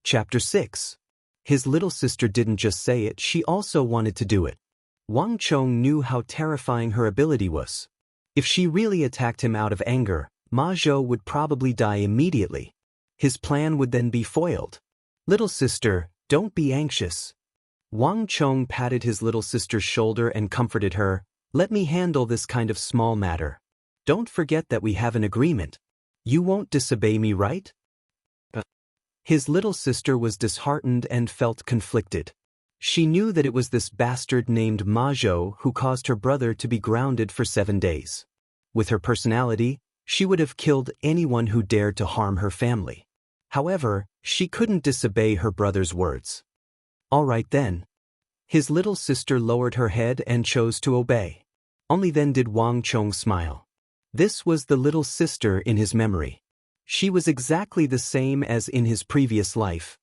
Chapter 6. His little sister didn't just say it, she also wanted to do it. Wang Chong knew how terrifying her ability was. If she really attacked him out of anger, Ma Zhou would probably die immediately. His plan would then be foiled. Little sister, don't be anxious. Wang Chong patted his little sister's shoulder and comforted her. Let me handle this kind of small matter. Don't forget that we have an agreement. You won't disobey me, right? His little sister was disheartened and felt conflicted. She knew that it was this bastard named Ma Zhou who caused her brother to be grounded for 7 days. With her personality, she would have killed anyone who dared to harm her family. However, she couldn't disobey her brother's words. All right then. His little sister lowered her head and chose to obey. Only then did Wang Chong smile. This was the little sister in his memory. She was exactly the same as in his previous life.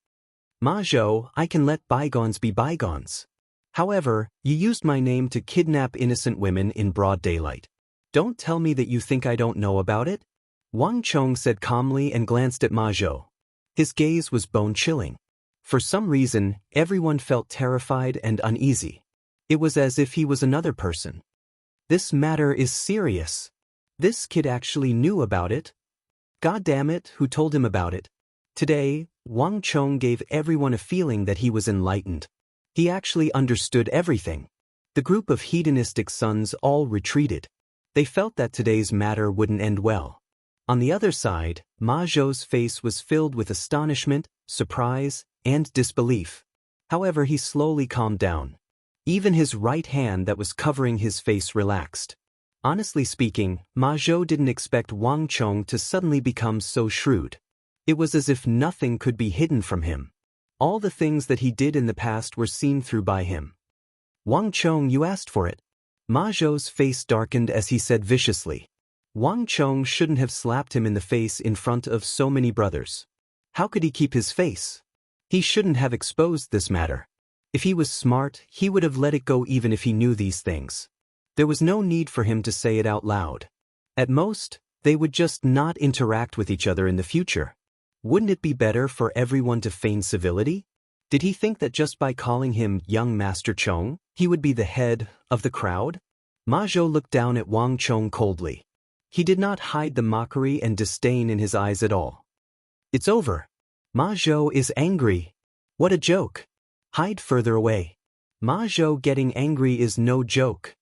Ma Zhou, I can let bygones be bygones. However, you used my name to kidnap innocent women in broad daylight. Don't tell me that you think I don't know about it? Wang Chong said calmly and glanced at Ma Zhou. His gaze was bone-chilling. For some reason, everyone felt terrified and uneasy. It was as if he was another person. This matter is serious. This kid actually knew about it. God damn it, who told him about it? Today, Wang Chong gave everyone a feeling that he was enlightened. He actually understood everything. The group of hedonistic sons all retreated. They felt that today's matter wouldn't end well. On the other side, Ma Zhou's face was filled with astonishment, surprise, and disbelief. However, he slowly calmed down. Even his right hand that was covering his face relaxed. Honestly speaking, Ma Zhou didn't expect Wang Chong to suddenly become so shrewd. It was as if nothing could be hidden from him. All the things that he did in the past were seen through by him. Wang Chong, you asked for it. Ma Zhou's face darkened as he said viciously. Wang Chong shouldn't have slapped him in the face in front of so many brothers. How could he keep his face? He shouldn't have exposed this matter. If he was smart, he would have let it go even if he knew these things. There was no need for him to say it out loud. At most, they would just not interact with each other in the future. Wouldn't it be better for everyone to feign civility? Did he think that just by calling him young Master Chong, he would be the head of the crowd? Ma Zhou looked down at Wang Chong coldly. He did not hide the mockery and disdain in his eyes at all. It's over. Ma Zhou is angry. What a joke. Hide further away. Ma Zhou getting angry is no joke.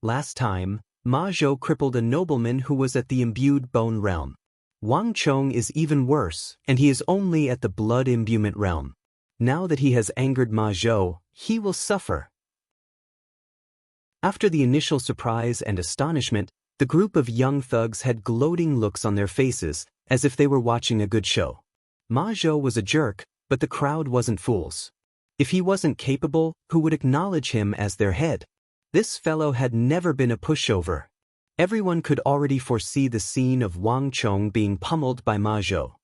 Last time, Ma Zhou crippled a nobleman who was at the imbued bone realm. Wang Chong is even worse, and he is only at the blood imbuement realm. Now that he has angered Ma Zhou, he will suffer. After the initial surprise and astonishment, the group of young thugs had gloating looks on their faces, as if they were watching a good show. Ma Zhou was a jerk, but the crowd wasn't fools. If he wasn't capable, who would acknowledge him as their head? This fellow had never been a pushover. Everyone could already foresee the scene of Wang Chong being pummeled by Ma Zhou.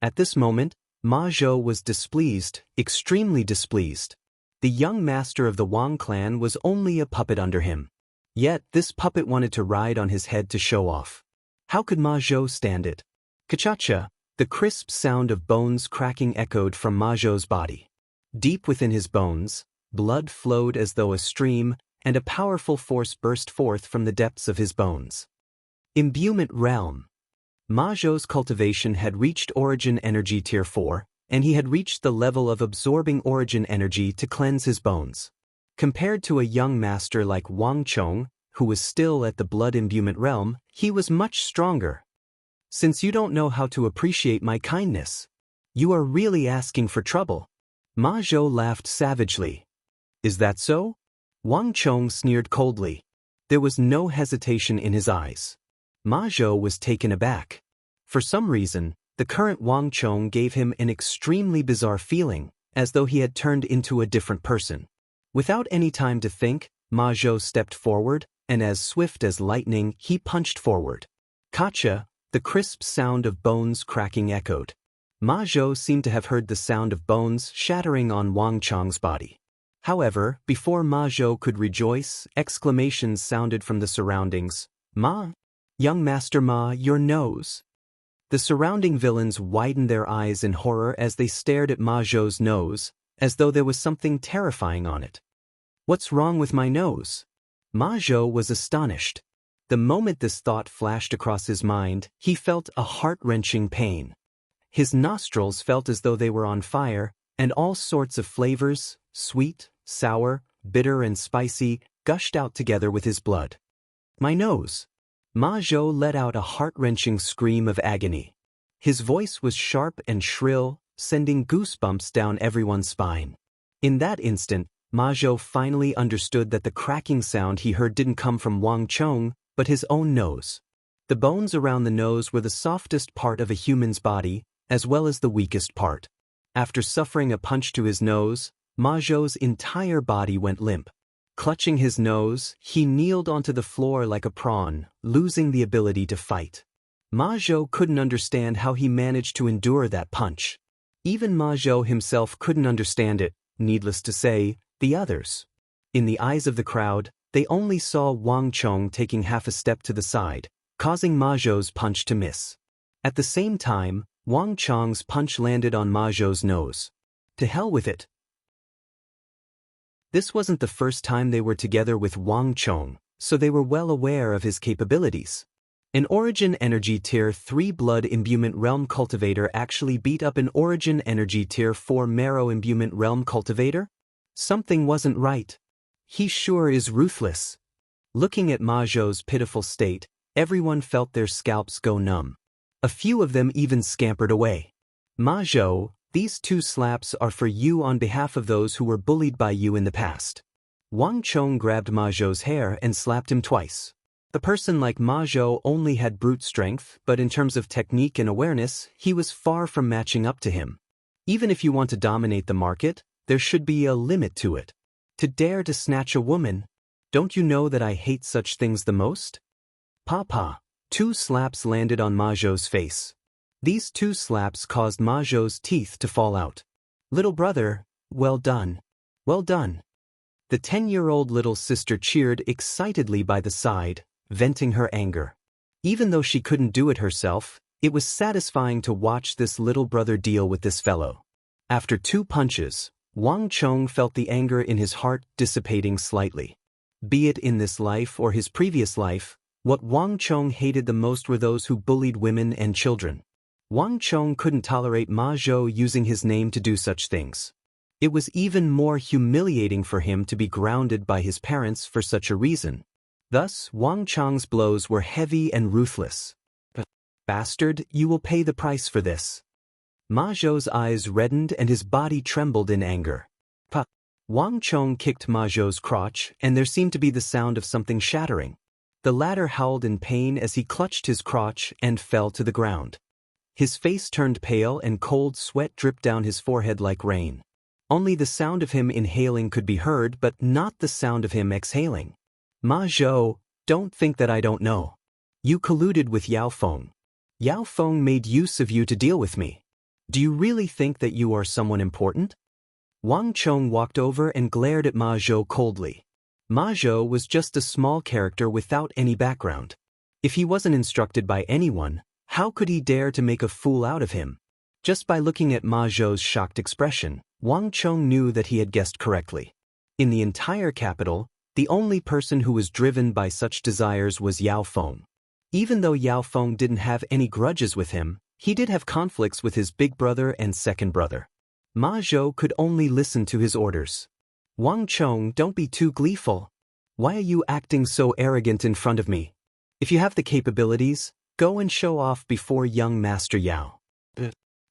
At this moment, Ma Zhou was displeased, extremely displeased. The young master of the Wang clan was only a puppet under him. Yet, this puppet wanted to ride on his head to show off. How could Ma Zhou stand it? Ka-cha-cha, the crisp sound of bones cracking echoed from Ma Zhou's body. Deep within his bones, blood flowed as though a stream, and a powerful force burst forth from the depths of his bones. Imbuement Realm. Ma Zhou's cultivation had reached Origin Energy Tier 4, and he had reached the level of absorbing Origin Energy to cleanse his bones. Compared to a young master like Wang Chong, who was still at the Blood Imbuement Realm, he was much stronger. Since you don't know how to appreciate my kindness, you are really asking for trouble. Ma Zhou laughed savagely. Is that so? Wang Chong sneered coldly. There was no hesitation in his eyes. Ma Zhou was taken aback. For some reason, the current Wang Chong gave him an extremely bizarre feeling, as though he had turned into a different person. Without any time to think, Ma Zhou stepped forward, and as swift as lightning, he punched forward. Kacha, the crisp sound of bones cracking echoed. Ma Zhou seemed to have heard the sound of bones shattering on Wang Chong's body. However, before Ma Zhou could rejoice, exclamations sounded from the surroundings. Ma! Young Master Ma, your nose! The surrounding villains widened their eyes in horror as they stared at Ma Zhou's nose, as though there was something terrifying on it. "What's wrong with my nose?" Ma Zhou was astonished. The moment this thought flashed across his mind, he felt a heart-wrenching pain. His nostrils felt as though they were on fire, and all sorts of flavors, sweet, sour, bitter and spicy, gushed out together with his blood. "My nose!" Ma Zhou let out a heart-wrenching scream of agony. His voice was sharp and shrill, sending goosebumps down everyone's spine. In that instant, Ma Zhou finally understood that the cracking sound he heard didn't come from Wang Chong, but his own nose. The bones around the nose were the softest part of a human's body, as well as the weakest part. After suffering a punch to his nose, Ma Zhou's entire body went limp. Clutching his nose, he kneeled onto the floor like a prawn, losing the ability to fight. Ma Zhou couldn't understand how he managed to endure that punch. Even Ma Zhou himself couldn't understand it, needless to say, the others. In the eyes of the crowd, they only saw Wang Chong taking half a step to the side, causing Ma Zhou's punch to miss. At the same time, Wang Chong's punch landed on Ma Zhou's nose. To hell with it. This wasn't the first time they were together with Wang Chong, so they were well aware of his capabilities. An Origin Energy Tier 3 Blood Imbuement Realm Cultivator actually beat up an Origin Energy Tier 4 Marrow Imbuement Realm Cultivator? Something wasn't right. He sure is ruthless. Looking at Ma Zhou's pitiful state, everyone felt their scalps go numb. A few of them even scampered away. "Ma Zhou, these 2 slaps are for you on behalf of those who were bullied by you in the past." Wang Chong grabbed Ma Zhou's hair and slapped him twice. The person like Ma Zhou only had brute strength, but in terms of technique and awareness, he was far from matching up to him. Even if you want to dominate the market, there should be a limit to it. To dare to snatch a woman? Don't you know that I hate such things the most? "Papa." 2 slaps landed on Ma Zhou's face. These 2 slaps caused Ma Zhou's teeth to fall out. "Little brother, well done. Well done." The 10-year-old little sister cheered excitedly by the side, venting her anger. Even though she couldn't do it herself, it was satisfying to watch this little brother deal with this fellow. After 2 punches, Wang Chong felt the anger in his heart dissipating slightly. Be it in this life or his previous life, what Wang Chong hated the most were those who bullied women and children. Wang Chong couldn't tolerate Ma Zhou using his name to do such things. It was even more humiliating for him to be grounded by his parents for such a reason. Thus, Wang Chong's blows were heavy and ruthless. "Bastard, you will pay the price for this." Ma Zhou's eyes reddened and his body trembled in anger. "Pa!" Wang Chong kicked Ma Zhou's crotch, and there seemed to be the sound of something shattering. The latter howled in pain as he clutched his crotch and fell to the ground. His face turned pale and cold sweat dripped down his forehead like rain. Only the sound of him inhaling could be heard, but not the sound of him exhaling. "Ma Zhou, don't think that I don't know. You colluded with Yao Feng. Yao Feng made use of you to deal with me. Do you really think that you are someone important?" Wang Chong walked over and glared at Ma Zhou coldly. Ma Zhou was just a small character without any background. If he wasn't instructed by anyone, how could he dare to make a fool out of him? Just by looking at Ma Zhou's shocked expression, Wang Chong knew that he had guessed correctly. In the entire capital, the only person who was driven by such desires was Yao Feng. Even though Yao Feng didn't have any grudges with him, he did have conflicts with his big brother and second brother. Ma Zhou could only listen to his orders. "Wang Chong, don't be too gleeful. Why are you acting so arrogant in front of me? If you have the capabilities, go and show off before young Master Yao."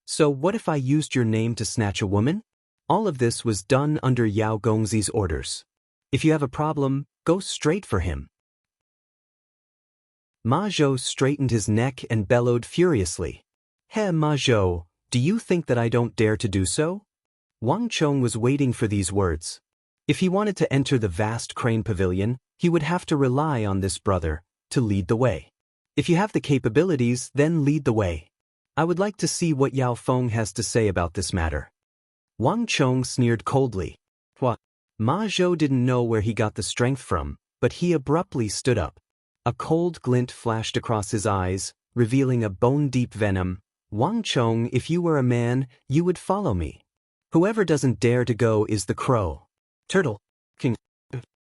"So what if I used your name to snatch a woman?" All of this was done under Yao Gongzi's orders. "If you have a problem, go straight for him." Ma Zhou straightened his neck and bellowed furiously. "Hey Ma Zhou, do you think that I don't dare to do so?" Wang Chong was waiting for these words. If he wanted to enter the vast crane pavilion, he would have to rely on this brother to lead the way. If you have the capabilities, then lead the way. I would like to see what Yao Feng has to say about this matter. Wang Chong sneered coldly. What? Ma Zhou didn't know where he got the strength from, but he abruptly stood up. A cold glint flashed across his eyes, revealing a bone-deep venom. "Wang Chong, if you were a man, you would follow me. Whoever doesn't dare to go is the crow. Turtle. King.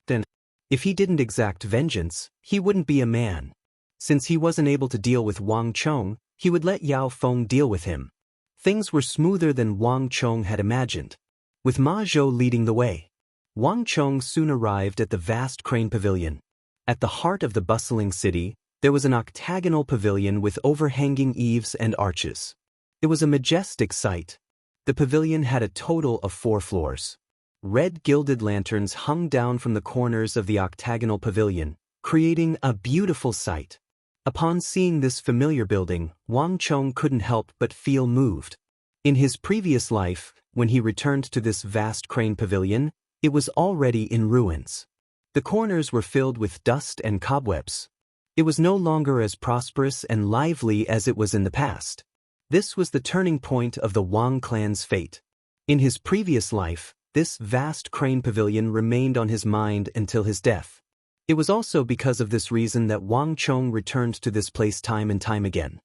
Then, if he didn't exact vengeance, he wouldn't be a man. Since he wasn't able to deal with Wang Chong, he would let Yao Feng deal with him." Things were smoother than Wang Chong had imagined. With Ma Zhou leading the way, Wang Chong soon arrived at the vast crane pavilion. At the heart of the bustling city, there was an octagonal pavilion with overhanging eaves and arches. It was a majestic sight. The pavilion had a total of 4 floors. Red gilded lanterns hung down from the corners of the octagonal pavilion, creating a beautiful sight. Upon seeing this familiar building, Wang Chong couldn't help but feel moved. In his previous life, when he returned to this vast crane pavilion, it was already in ruins. The corners were filled with dust and cobwebs. It was no longer as prosperous and lively as it was in the past. This was the turning point of the Wang clan's fate. In his previous life, this vast crane pavilion remained on his mind until his death. It was also because of this reason that Wang Chong returned to this place time and time again.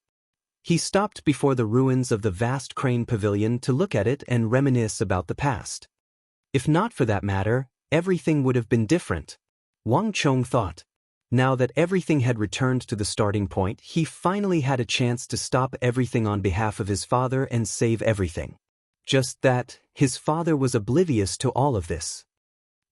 He stopped before the ruins of the vast crane pavilion to look at it and reminisce about the past. If not for that matter, everything would have been different. Wang Chong thought. Now that everything had returned to the starting point, he finally had a chance to stop everything on behalf of his father and save everything. Just that, his father was oblivious to all of this.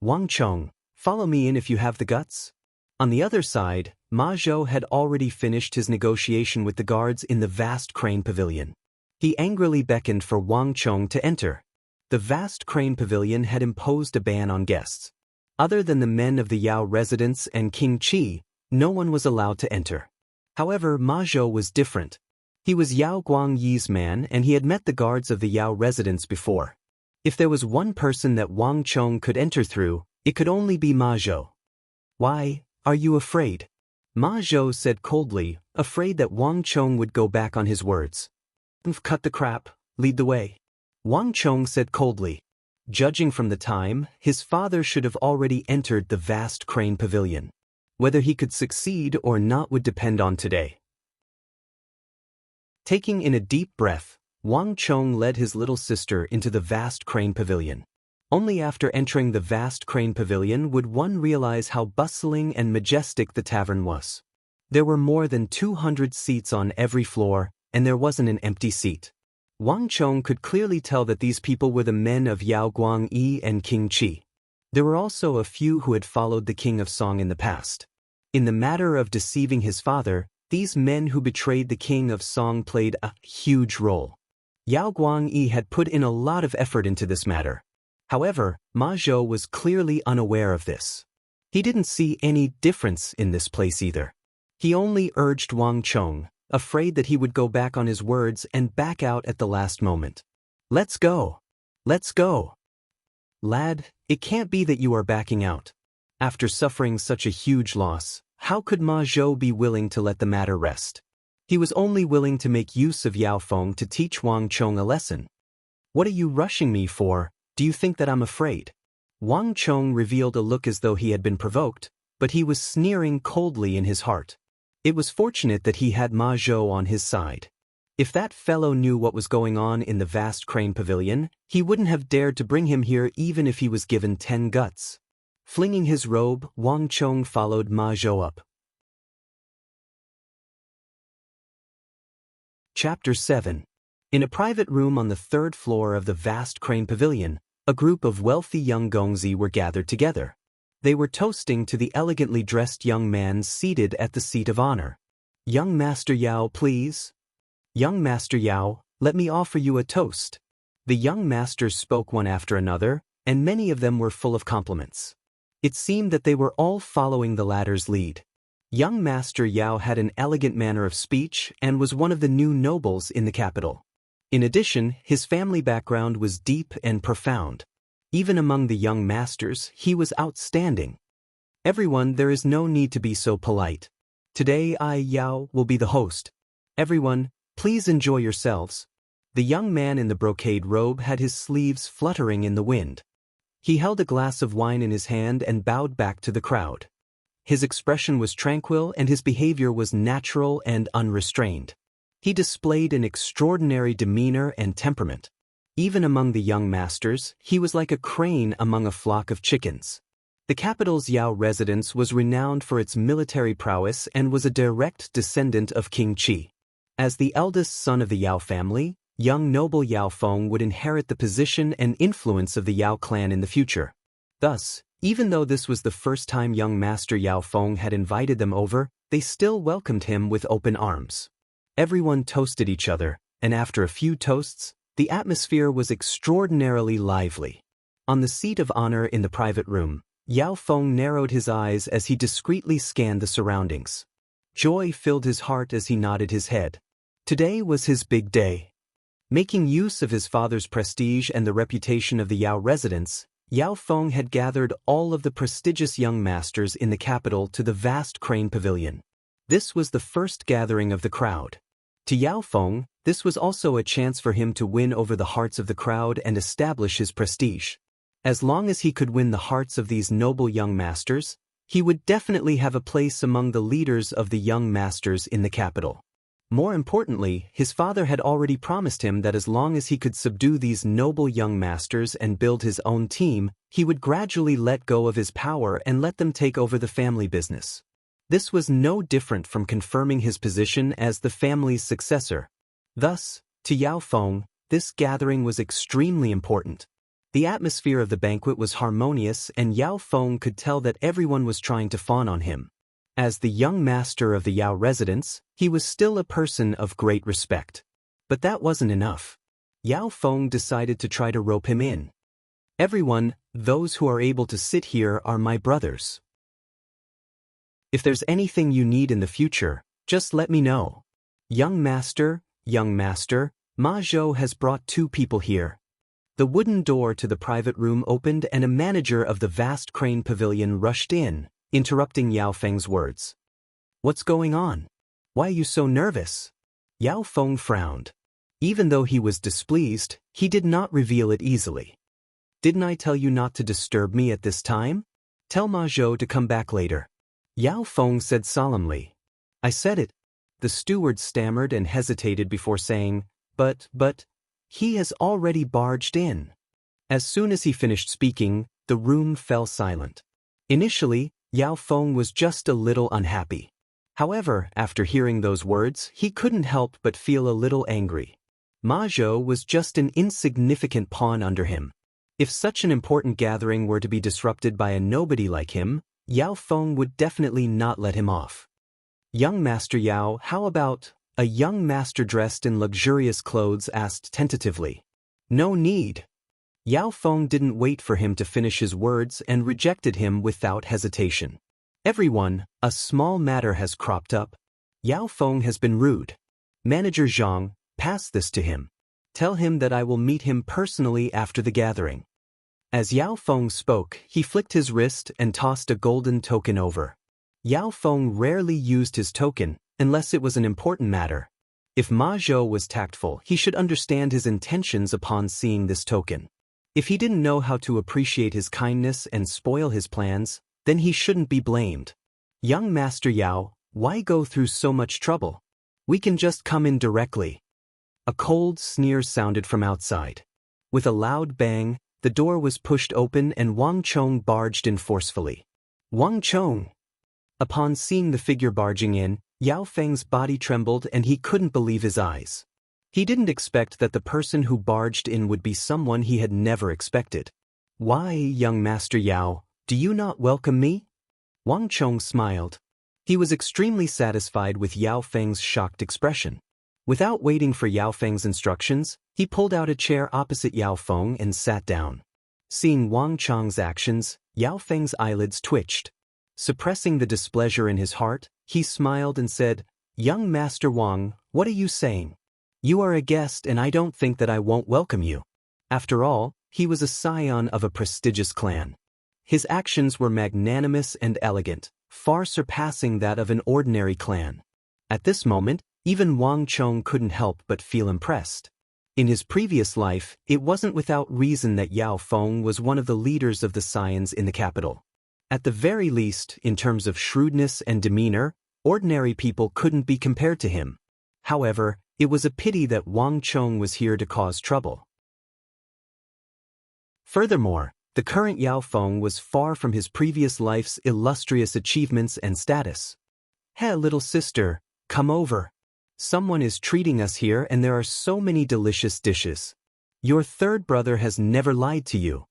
"Wang Chong, follow me in if you have the guts." On the other side, Ma Zhou had already finished his negotiation with the guards in the vast crane pavilion. He angrily beckoned for Wang Chong to enter. The vast crane pavilion had imposed a ban on guests. Other than the men of the Yao residence and King Qi, no one was allowed to enter. However, Ma Zhou was different. He was Yao Guangyi's man and he had met the guards of the Yao residence before. If there was one person that Wang Chong could enter through, it could only be Ma Zhou. "Why, are you afraid?" Ma Zhou said coldly, afraid that Wang Chong would go back on his words. "Cut the crap, lead the way." Wang Chong said coldly. Judging from the time, his father should have already entered the vast crane pavilion. Whether he could succeed or not would depend on today. Taking in a deep breath, Wang Chong led his little sister into the vast crane pavilion. Only after entering the vast crane pavilion would one realize how bustling and majestic the tavern was. There were more than 200 seats on every floor, and there wasn't an empty seat. Wang Chong could clearly tell that these people were the men of Yao Guangyi and King Qi. There were also a few who had followed the King of Song in the past. In the matter of deceiving his father, these men who betrayed the King of Song played a huge role. Yao Guangyi had put in a lot of effort into this matter. However, Ma Zhou was clearly unaware of this. He didn't see any difference in this place either. He only urged Wang Chong, afraid that he would go back on his words and back out at the last moment. "Let's go. Let's go." "Lad, it can't be that you are backing out." After suffering such a huge loss, how could Ma Zhou be willing to let the matter rest? He was only willing to make use of Yao Feng to teach Wang Chong a lesson. "What are you rushing me for? Do you think that I'm afraid?" Wang Chong revealed a look as though he had been provoked, but he was sneering coldly in his heart. It was fortunate that he had Ma Zhou on his side. If that fellow knew what was going on in the vast crane pavilion, he wouldn't have dared to bring him here even if he was given 10 guts. Flinging his robe, Wang Chong followed Ma Zhou up. Chapter 7. In a private room on the 3rd floor of the vast crane pavilion, a group of wealthy young gongzi were gathered together. They were toasting to the elegantly dressed young man seated at the seat of honor. "Young Master Yao, please." "Young Master Yao, let me offer you a toast." The young masters spoke one after another, and many of them were full of compliments. It seemed that they were all following the latter's lead. Young Master Yao had an elegant manner of speech and was one of the new nobles in the capital. In addition, his family background was deep and profound. Even among the young masters, he was outstanding. "Everyone, there is no need to be so polite. Today I, Yao, will be the host. Everyone, please enjoy yourselves." The young man in the brocade robe had his sleeves fluttering in the wind. He held a glass of wine in his hand and bowed back to the crowd. His expression was tranquil and his behavior was natural and unrestrained. He displayed an extraordinary demeanor and temperament. Even among the young masters, he was like a crane among a flock of chickens. The capital's Yao residence was renowned for its military prowess and was a direct descendant of King Qi. As the eldest son of the Yao family, young noble Yao Feng would inherit the position and influence of the Yao clan in the future. Thus, even though this was the first time young Master Yao Feng had invited them over, they still welcomed him with open arms. Everyone toasted each other, and after a few toasts, the atmosphere was extraordinarily lively. On the seat of honor in the private room, Yao Feng narrowed his eyes as he discreetly scanned the surroundings. Joy filled his heart as he nodded his head. Today was his big day. Making use of his father's prestige and the reputation of the Yao residence, Yao Feng had gathered all of the prestigious young masters in the capital to the vast crane pavilion. This was the first gathering of the crowd. To Yao Feng, this was also a chance for him to win over the hearts of the crowd and establish his prestige. As long as he could win the hearts of these noble young masters, he would definitely have a place among the leaders of the young masters in the capital. More importantly, his father had already promised him that as long as he could subdue these noble young masters and build his own team, he would gradually let go of his power and let them take over the family business. This was no different from confirming his position as the family's successor. Thus, to Yao Feng, this gathering was extremely important. The atmosphere of the banquet was harmonious and Yao Feng could tell that everyone was trying to fawn on him. As the young master of the Yao residence, he was still a person of great respect. But that wasn't enough. Yao Feng decided to try to rope him in. Everyone, those who are able to sit here are my brothers. If there's anything you need in the future, just let me know. Young master, Ma Zhou has brought 2 people here. The wooden door to the private room opened and a manager of the vast crane pavilion rushed in, interrupting Yao Feng's words. What's going on? Why are you so nervous? Yao Feng frowned. Even though he was displeased, he did not reveal it easily. Didn't I tell you not to disturb me at this time? Tell Ma Zhou to come back later. Yao Feng said solemnly. I said it. The steward stammered and hesitated before saying, but, he has already barged in. As soon as he finished speaking, the room fell silent. Initially, Yao Feng was just a little unhappy. However, after hearing those words, he couldn't help but feel a little angry. Ma Zhou was just an insignificant pawn under him. If such an important gathering were to be disrupted by a nobody like him, Yao Feng would definitely not let him off. Young Master Yao, how about? A young master dressed in luxurious clothes asked tentatively. No need. Yao Feng didn't wait for him to finish his words and rejected him without hesitation. Everyone, a small matter has cropped up. Yao Feng has been rude. Manager Zhang, pass this to him. Tell him that I will meet him personally after the gathering. As Yao Feng spoke, he flicked his wrist and tossed a golden token over. Yao Feng rarely used his token, unless it was an important matter. If Ma Zhou was tactful, he should understand his intentions upon seeing this token. If he didn't know how to appreciate his kindness and spoil his plans, then he shouldn't be blamed. Young Master Yao, why go through so much trouble? We can just come in directly. A cold sneer sounded from outside. With a loud bang, the door was pushed open and Wang Chong barged in forcefully. Wang Chong! Upon seeing the figure barging in, Yao Feng's body trembled and he couldn't believe his eyes. He didn't expect that the person who barged in would be someone he had never expected. Why, young Master Yao, do you not welcome me? Wang Chong smiled. He was extremely satisfied with Yao Feng's shocked expression. Without waiting for Yao Feng's instructions, he pulled out a chair opposite Yao Feng and sat down. Seeing Wang Chong's actions, Yao Feng's eyelids twitched. Suppressing the displeasure in his heart, he smiled and said, Young Master Wang, what are you saying? You are a guest and I don't think that I won't welcome you. After all, he was a scion of a prestigious clan. His actions were magnanimous and elegant, far surpassing that of an ordinary clan. At this moment, even Wang Chong couldn't help but feel impressed. In his previous life, it wasn't without reason that Yao Feng was one of the leaders of the scions in the capital. At the very least, in terms of shrewdness and demeanor, ordinary people couldn't be compared to him. However, it was a pity that Wang Chong was here to cause trouble. Furthermore, the current Yao Feng was far from his previous life's illustrious achievements and status. "Hey, little sister, come over. Someone is treating us here and there are so many delicious dishes. Your third brother has never lied to you."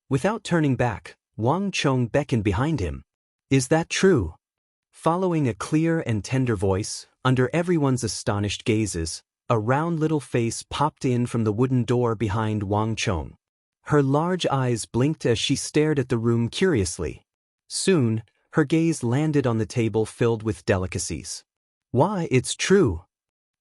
Without turning back, Wang Chong beckoned behind him. "Is that true?" Following a clear and tender voice, under everyone's astonished gazes, a round little face popped in from the wooden door behind Wang Chong. Her large eyes blinked as she stared at the room curiously. Soon, her gaze landed on the table filled with delicacies. "Why, it's true!"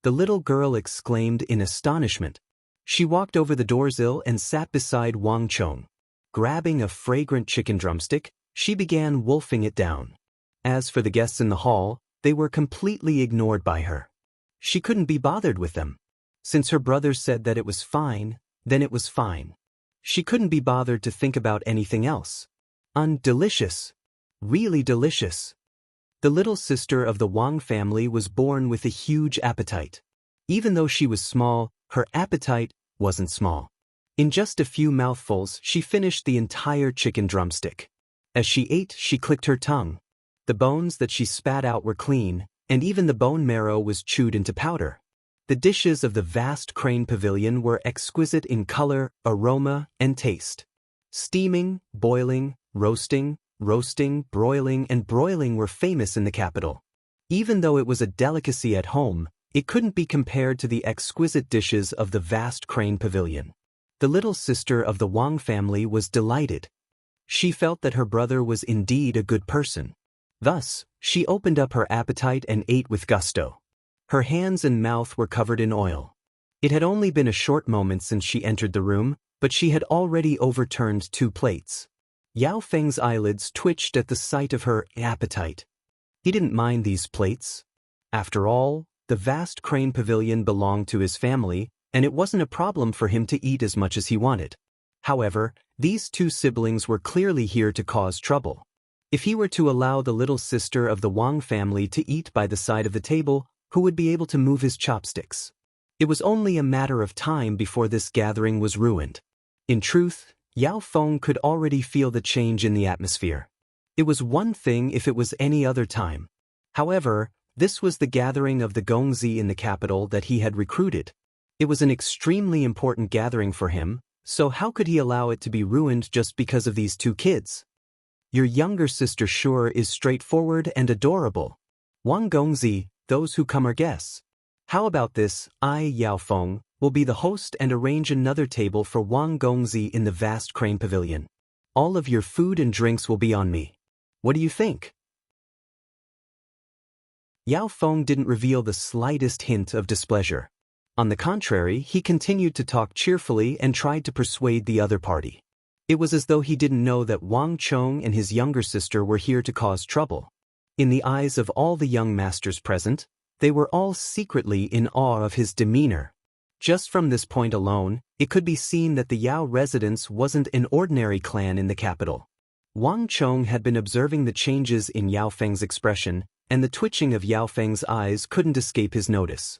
the little girl exclaimed in astonishment. She walked over the doorsill and sat beside Wang Chong. Grabbing a fragrant chicken drumstick, she began wolfing it down. As for the guests in the hall, they were completely ignored by her. She couldn't be bothered with them. Since her brother said that it was fine, then it was fine. She couldn't be bothered to think about anything else. Delicious. Really delicious. The little sister of the Wang family was born with a huge appetite. Even though she was small, her appetite wasn't small. In just a few mouthfuls, she finished the entire chicken drumstick. As she ate, she clicked her tongue. The bones that she spat out were clean, and even the bone marrow was chewed into powder. The dishes of the vast crane pavilion were exquisite in color, aroma, and taste. Steaming, boiling, roasting, broiling, and broiling were famous in the capital. Even though it was a delicacy at home, it couldn't be compared to the exquisite dishes of the vast crane pavilion. The little sister of the Wang family was delighted. She felt that her brother was indeed a good person. Thus, she opened up her appetite and ate with gusto. Her hands and mouth were covered in oil. It had only been a short moment since she entered the room, but she had already overturned 2 plates. Yao Feng's eyelids twitched at the sight of her appetite. He didn't mind these plates. After all, the vast crane pavilion belonged to his family, and it wasn't a problem for him to eat as much as he wanted. However, these 2 siblings were clearly here to cause trouble. If he were to allow the little sister of the Wang family to eat by the side of the table, who would be able to move his chopsticks? It was only a matter of time before this gathering was ruined. In truth, Yao Feng could already feel the change in the atmosphere. It was one thing if it was any other time. However, this was the gathering of the Gongzi in the capital that he had recruited. It was an extremely important gathering for him, so how could he allow it to be ruined just because of these 2 kids? Your younger sister sure is straightforward and adorable. Wang Gongzi, those who come are guests. How about this? I, Yao Feng, will be the host and arrange another table for Wang Gongzi in the vast crane pavilion. All of your food and drinks will be on me. What do you think? Yao Feng didn't reveal the slightest hint of displeasure. On the contrary, he continued to talk cheerfully and tried to persuade the other party. It was as though he didn't know that Wang Chong and his younger sister were here to cause trouble. In the eyes of all the young masters present, they were all secretly in awe of his demeanor. Just from this point alone, it could be seen that the Yao residence wasn't an ordinary clan in the capital. Wang Chong had been observing the changes in Yao Feng's expression, and the twitching of Yao Feng's eyes couldn't escape his notice.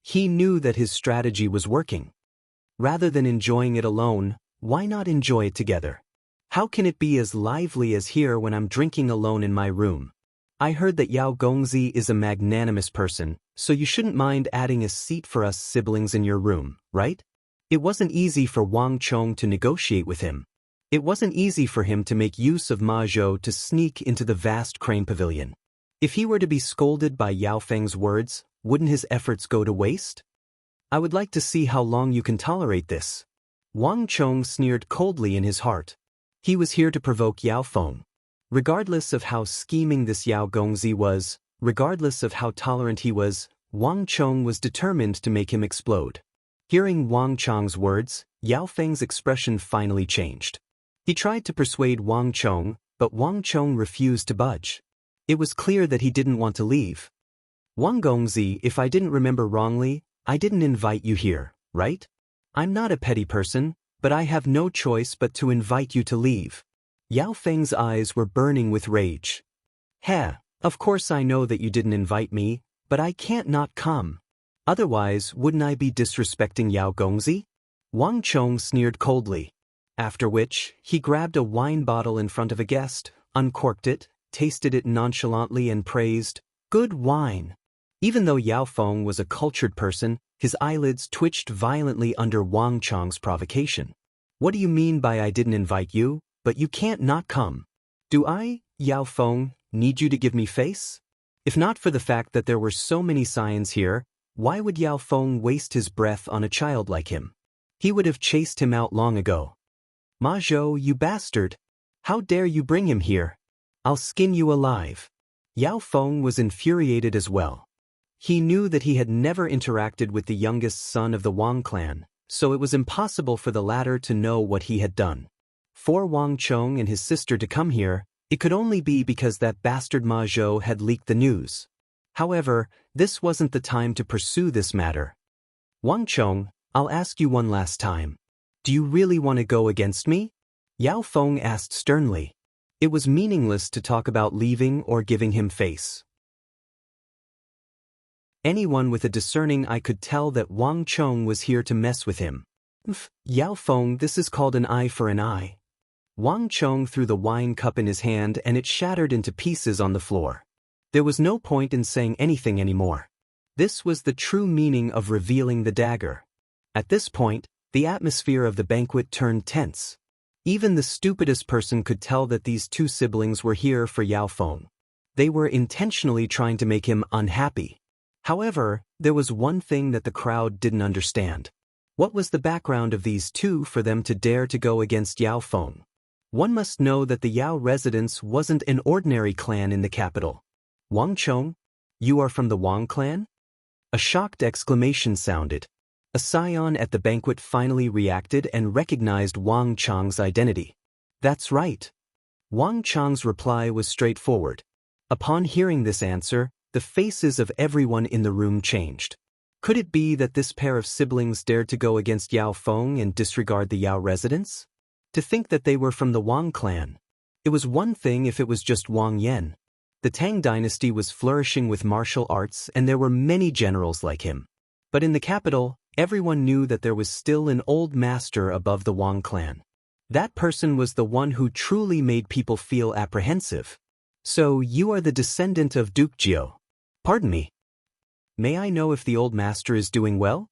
He knew that his strategy was working. Rather than enjoying it alone, why not enjoy it together? How can it be as lively as here when I'm drinking alone in my room? I heard that Yao Gongzi is a magnanimous person, so you shouldn't mind adding a seat for us siblings in your room, right? It wasn't easy for Wang Chong to negotiate with him. It wasn't easy for him to make use of Ma Zhou to sneak into the vast crane pavilion. If he were to be scolded by Yao Feng's words, wouldn't his efforts go to waste? I would like to see how long you can tolerate this. Wang Chong sneered coldly in his heart. He was here to provoke Yao Feng. Regardless of how scheming this Yao Gongzi was, regardless of how tolerant he was, Wang Chong was determined to make him explode. Hearing Wang Chong's words, Yao Feng's expression finally changed. He tried to persuade Wang Chong, but Wang Chong refused to budge. It was clear that he didn't want to leave. Wang Gongzi, if I didn't remember wrongly, I didn't invite you here, right? I'm not a petty person, but I have no choice but to invite you to leave. Yao Feng's eyes were burning with rage. Heh, of course I know that you didn't invite me, but I can't not come. Otherwise, wouldn't I be disrespecting Yao Gongzi? Wang Chong sneered coldly. After which, he grabbed a wine bottle in front of a guest, uncorked it, tasted it nonchalantly and praised, "Good wine." Even though Yao Feng was a cultured person, his eyelids twitched violently under Wang Chong's provocation. "What do you mean by I didn't invite you, but you can't not come? Do I, Yao Feng, need you to give me face? If not for the fact that there were so many Xians here, why would Yao Feng waste his breath on a child like him? He would have chased him out long ago. Ma Zhou, you bastard! How dare you bring him here? I'll skin you alive." Yao Feng was infuriated as well. He knew that he had never interacted with the youngest son of the Wang clan, so it was impossible for the latter to know what he had done. For Wang Chong and his sister to come here, it could only be because that bastard Ma Zhou had leaked the news. However, this wasn't the time to pursue this matter. "Wang Chong, I'll ask you one last time. Do you really want to go against me?" Yao Feng asked sternly. It was meaningless to talk about leaving or giving him face. Anyone with a discerning eye could tell that Wang Chong was here to mess with him. "Yao Feng, this is called an eye for an eye." Wang Chong threw the wine cup in his hand and it shattered into pieces on the floor. There was no point in saying anything anymore. This was the true meaning of revealing the dagger. At this point, the atmosphere of the banquet turned tense. Even the stupidest person could tell that these two siblings were here for Yao Feng. They were intentionally trying to make him unhappy. However, there was one thing that the crowd didn't understand. What was the background of these two for them to dare to go against Yao Feng? One must know that the Yao residence wasn't an ordinary clan in the capital. "Wang Chong? You are from the Wang clan?" A shocked exclamation sounded. A scion at the banquet finally reacted and recognized Wang Chong's identity. "That's right." Wang Chong's reply was straightforward. Upon hearing this answer, the faces of everyone in the room changed. Could it be that this pair of siblings dared to go against Yao Feng and disregard the Yao residence? To think that they were from the Wang clan. It was one thing if it was just Wang Yan. The Tang dynasty was flourishing with martial arts and there were many generals like him. But in the capital, everyone knew that there was still an old master above the Wang clan. That person was the one who truly made people feel apprehensive. "So you are the descendant of Duke Jiao. Pardon me. May I know if the old master is doing well?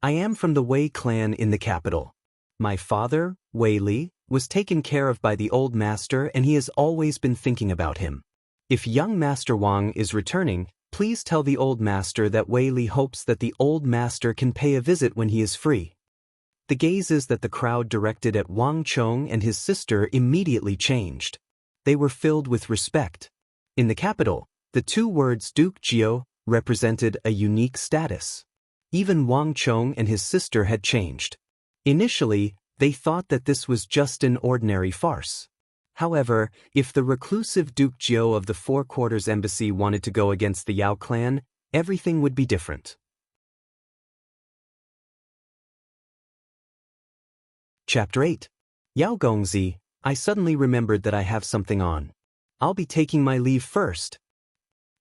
I am from the Wei clan in the capital. My father, Wei Li, was taken care of by the old master and he has always been thinking about him. If young Master Wang is returning, please tell the old master that Wei Li hopes that the old master can pay a visit when he is free." The gazes that the crowd directed at Wang Chong and his sister immediately changed. They were filled with respect. In the capital, the two words Duke Jiao represented a unique status. Even Wang Chong and his sister had changed. Initially, they thought that this was just an ordinary farce. However, if the reclusive Duke Jiao of the Four Quarters Embassy wanted to go against the Yao clan, everything would be different. Chapter 8. Yao Gongzi, I suddenly remembered that I have something on. I'll be taking my leave first.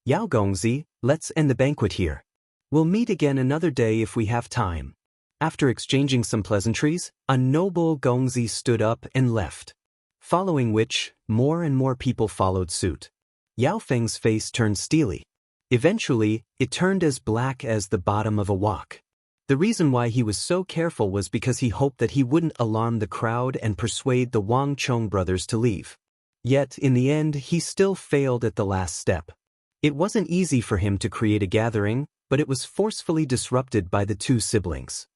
Yao Gongzi, let's end the banquet here. We'll meet again another day if we have time. After exchanging some pleasantries, a noble Gongzi stood up and left. Following which, more and more people followed suit. Yao Feng's face turned steely. Eventually, it turned as black as the bottom of a wok. The reason why he was so careful was because he hoped that he wouldn't alarm the crowd and persuade the Wang Chong brothers to leave. Yet, in the end, he still failed at the last step. It wasn't easy for him to create a gathering, but it was forcefully disrupted by the two siblings.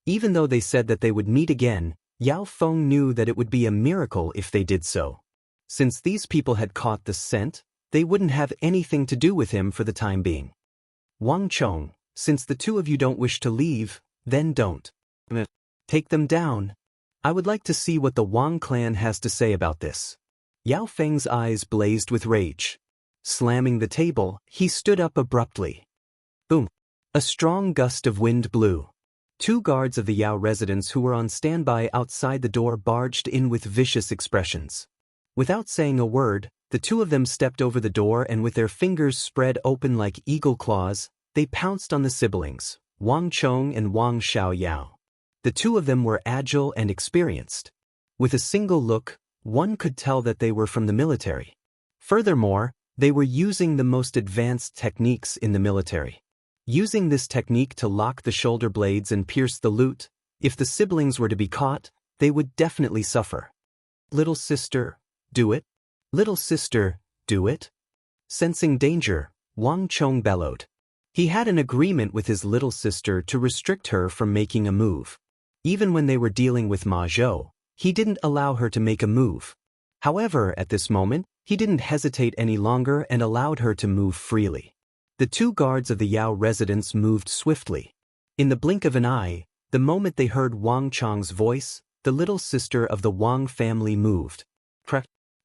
Even though they said that they would meet again, Yao Feng knew that it would be a miracle if they did so. Since these people had caught the scent, they wouldn't have anything to do with him for the time being. "Wang Chong, since the two of you don't wish to leave, then don't. Take them down. I would like to see what the Wang clan has to say about this." Yao Feng's eyes blazed with rage. Slamming the table, he stood up abruptly. Boom! A strong gust of wind blew. Two guards of the Yao residence who were on standby outside the door barged in with vicious expressions. Without saying a word, the two of them stepped over the door and with their fingers spread open like eagle claws, they pounced on the siblings, Wang Chong and Wang Xiaoyao. The two of them were agile and experienced. With a single look, one could tell that they were from the military. Furthermore, they were using the most advanced techniques in the military. Using this technique to lock the shoulder blades and pierce the loot, if the siblings were to be caught, they would definitely suffer. Little sister, do it. Little sister, do it. Sensing danger, Wang Chong bellowed. He had an agreement with his little sister to restrict her from making a move. Even when they were dealing with Ma Zhou, he didn't allow her to make a move. However, at this moment, he didn't hesitate any longer and allowed her to move freely. The two guards of the Yao residence moved swiftly. In the blink of an eye, the moment they heard Wang Chong's voice, the little sister of the Wang family moved.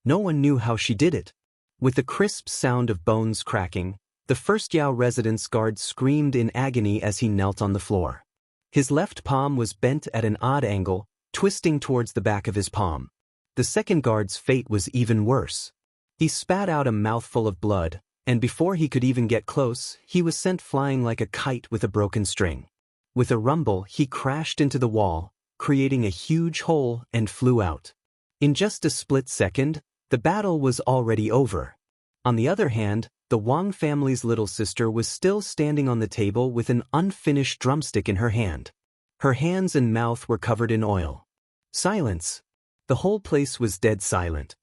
No one knew how she did it. With the crisp sound of bones cracking, the first Yao residence guard screamed in agony as he knelt on the floor. His left palm was bent at an odd angle, twisting towards the back of his palm. The second guard's fate was even worse. He spat out a mouthful of blood, and before he could even get close, he was sent flying like a kite with a broken string. With a rumble, he crashed into the wall, creating a huge hole, and flew out. In just a split second, the battle was already over. On the other hand, the Wang family's little sister was still standing on the table with an unfinished drumstick in her hand. Her hands and mouth were covered in oil. Silence. The whole place was dead silent.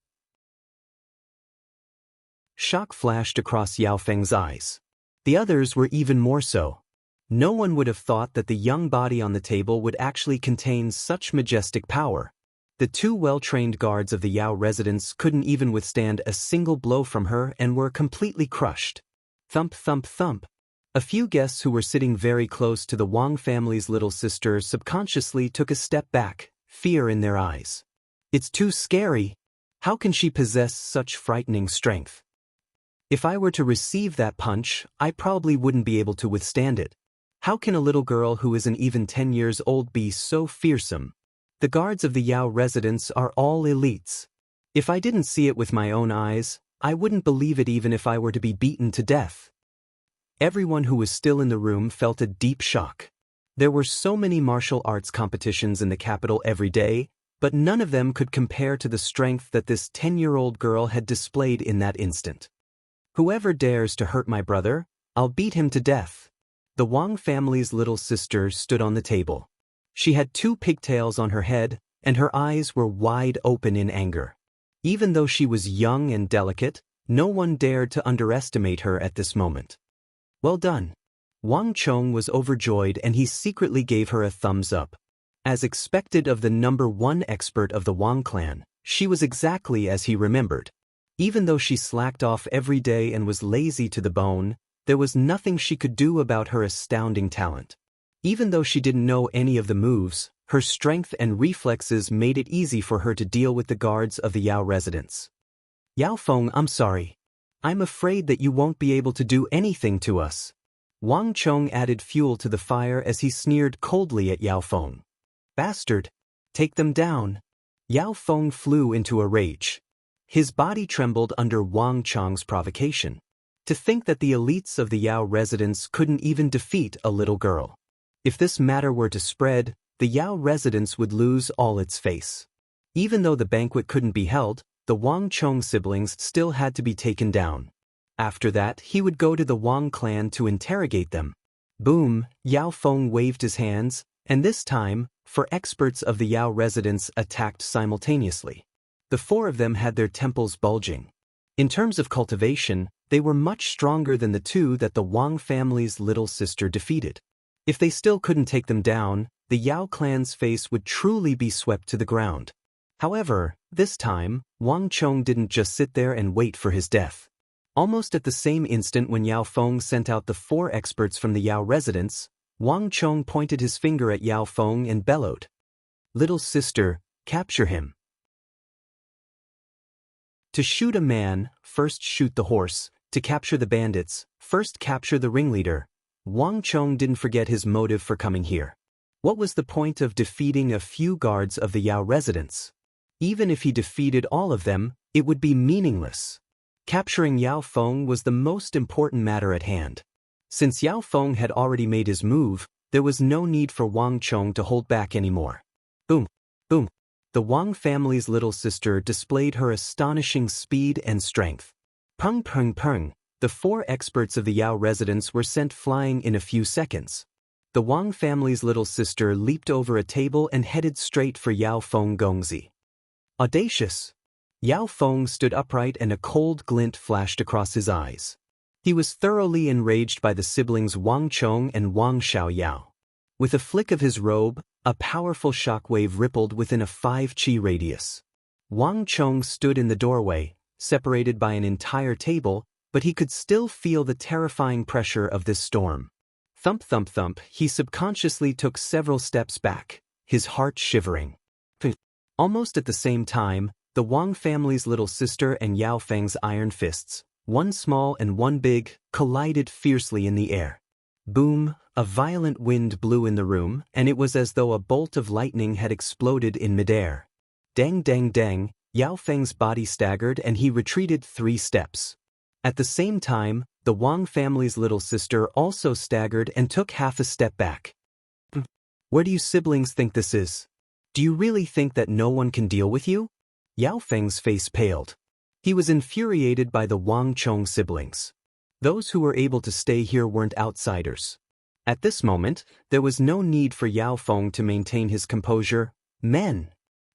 Shock flashed across Yao Feng's eyes. The others were even more so. No one would have thought that the young body on the table would actually contain such majestic power. The two well-trained guards of the Yao residence couldn't even withstand a single blow from her and were completely crushed. Thump, thump, thump. A few guests who were sitting very close to the Wang family's little sister subconsciously took a step back, fear in their eyes. It's too scary. How can she possess such frightening strength? If I were to receive that punch, I probably wouldn't be able to withstand it. How can a little girl who isn't even 10 years old be so fearsome? The guards of the Yao residence are all elites. If I didn't see it with my own eyes, I wouldn't believe it even if I were to be beaten to death. Everyone who was still in the room felt a deep shock. There were so many martial arts competitions in the capital every day, but none of them could compare to the strength that this 10-year-old girl had displayed in that instant. Whoever dares to hurt my brother, I'll beat him to death. The Wang family's little sister stood on the table. She had 2 pigtails on her head, and her eyes were wide open in anger. Even though she was young and delicate, no one dared to underestimate her at this moment. Well done. Wang Chong was overjoyed and he secretly gave her a thumbs up. As expected of the #1 expert of the Wang clan, she was exactly as he remembered. Even though she slacked off every day and was lazy to the bone, there was nothing she could do about her astounding talent. Even though she didn't know any of the moves, her strength and reflexes made it easy for her to deal with the guards of the Yao residence. Yao Feng, I'm sorry. I'm afraid that you won't be able to do anything to us. Wang Chong added fuel to the fire as he sneered coldly at Yao Feng. Bastard! Take them down. Yao Feng flew into a rage. His body trembled under Wang Chong's provocation. To think that the elites of the Yao residence couldn't even defeat a little girl. If this matter were to spread, the Yao residence would lose all its face. Even though the banquet couldn't be held, the Wang Chong siblings still had to be taken down. After that, he would go to the Wang clan to interrogate them. Boom, Yao Feng waved his hands, and this time, 4 experts of the Yao residence attacked simultaneously. The 4 of them had their temples bulging. In terms of cultivation, they were much stronger than the 2 that the Wang family's little sister defeated. If they still couldn't take them down, the Yao clan's face would truly be swept to the ground. However, this time, Wang Chong didn't just sit there and wait for his death. Almost at the same instant when Yao Feng sent out the 4 experts from the Yao residence, Wang Chong pointed his finger at Yao Feng and bellowed. Little sister, capture him. To shoot a man, first shoot the horse. To capture the bandits, first capture the ringleader. Wang Chong didn't forget his motive for coming here. What was the point of defeating a few guards of the Yao residence? Even if he defeated all of them, it would be meaningless. Capturing Yao Feng was the most important matter at hand. Since Yao Feng had already made his move, there was no need for Wang Chong to hold back anymore. Boom! Boom! The Wang family's little sister displayed her astonishing speed and strength. Peng peng peng! The 4 experts of the Yao residence were sent flying in a few seconds. The Wang family's little sister leaped over a table and headed straight for Yao Feng Gongzi. Audacious! Yao Feng stood upright and a cold glint flashed across his eyes. He was thoroughly enraged by the siblings Wang Chong and Wang Xiaoyao. With a flick of his robe, a powerful shockwave rippled within a 5-chi radius. Wang Chong stood in the doorway, separated by an entire table, but he could still feel the terrifying pressure of this storm. Thump thump thump, he subconsciously took several steps back, his heart shivering. Almost at the same time, the Wang family's little sister and Yao Feng's iron fists, one small and one big, collided fiercely in the air. Boom! A violent wind blew in the room, and it was as though a bolt of lightning had exploded in midair. Dang dang dang, Yao Feng's body staggered and he retreated 3 steps. At the same time, the Wang family's little sister also staggered and took half a step back. Where do you siblings think this is? Do you really think that no one can deal with you? Yao Feng's face paled. He was infuriated by the Wang Chong siblings. Those who were able to stay here weren't outsiders. At this moment, there was no need for Yao Feng to maintain his composure. Men!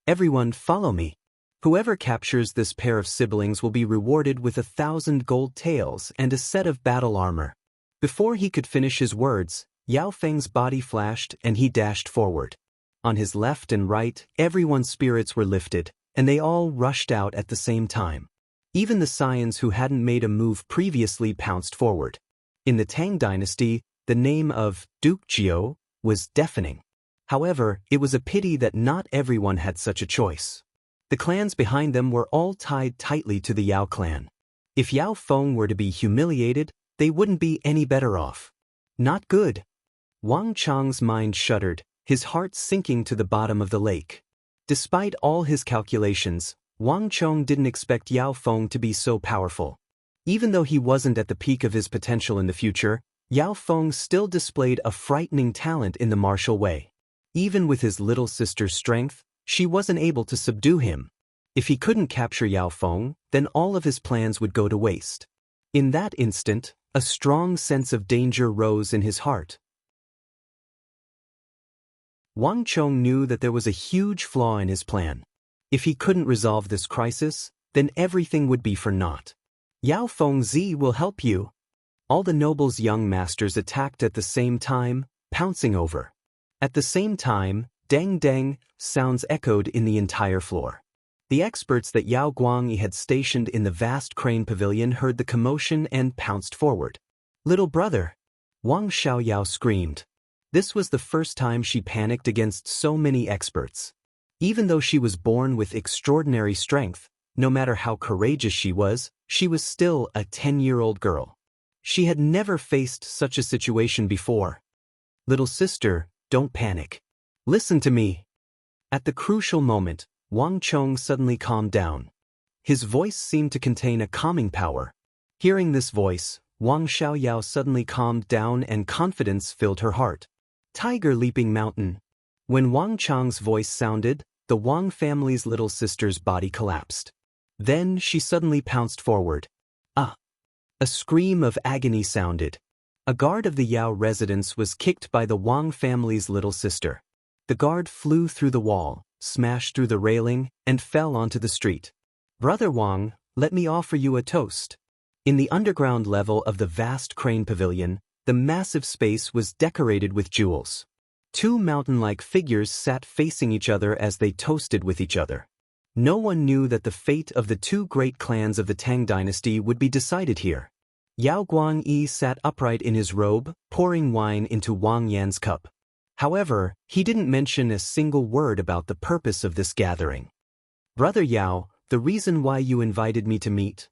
Everyone follow me. Whoever captures this pair of siblings will be rewarded with 1,000 gold taels and a set of battle armor. Before he could finish his words, Yao Feng's body flashed and he dashed forward. On his left and right, everyone's spirits were lifted, and they all rushed out at the same time. Even the Scions who hadn't made a move previously pounced forward. In the Tang dynasty, the name of Duke Jiao was deafening. However, it was a pity that not everyone had such a choice. The clans behind them were all tied tightly to the Yao clan. If Yao Feng were to be humiliated, they wouldn't be any better off. Not good. Wang Chong's mind shuddered, his heart sinking to the bottom of the lake. Despite all his calculations, Wang Chong didn't expect Yao Feng to be so powerful. Even though he wasn't at the peak of his potential in the future, Yao Feng still displayed a frightening talent in the martial way. Even with his little sister's strength, she wasn't able to subdue him. If he couldn't capture Yao Feng, then all of his plans would go to waste. In that instant, a strong sense of danger rose in his heart. Wang Chong knew that there was a huge flaw in his plan. If he couldn't resolve this crisis, then everything would be for naught. Yao Feng Zi will help you. All the nobles' young masters attacked at the same time, pouncing over. At the same time, dang dang sounds echoed in the entire floor. The experts that Yao Guangyi had stationed in the vast crane pavilion heard the commotion and pounced forward. Little brother! Wang Xiaoyao screamed. This was the first time she panicked against so many experts. Even though she was born with extraordinary strength, no matter how courageous she was still a 10-year-old girl. She had never faced such a situation before. Little sister, don't panic. Listen to me. At the crucial moment, Wang Chong suddenly calmed down. His voice seemed to contain a calming power. Hearing this voice, Wang Xiaoyao suddenly calmed down and confidence filled her heart. Tiger leaping mountain. When Wang Chong's voice sounded, the Wang family's little sister's body collapsed. Then she suddenly pounced forward. Ah! A scream of agony sounded. A guard of the Yao residence was kicked by the Wang family's little sister. The guard flew through the wall, smashed through the railing, and fell onto the street. Brother Wang, let me offer you a toast. In the underground level of the vast crane pavilion, the massive space was decorated with jewels. 2 mountain-like figures sat facing each other as they toasted with each other. No one knew that the fate of the 2 great clans of the Tang dynasty would be decided here. Yao Guangyi sat upright in his robe, pouring wine into Wang Yan's cup. However, he didn't mention a single word about the purpose of this gathering. Brother Yao, the reason why you invited me to meet.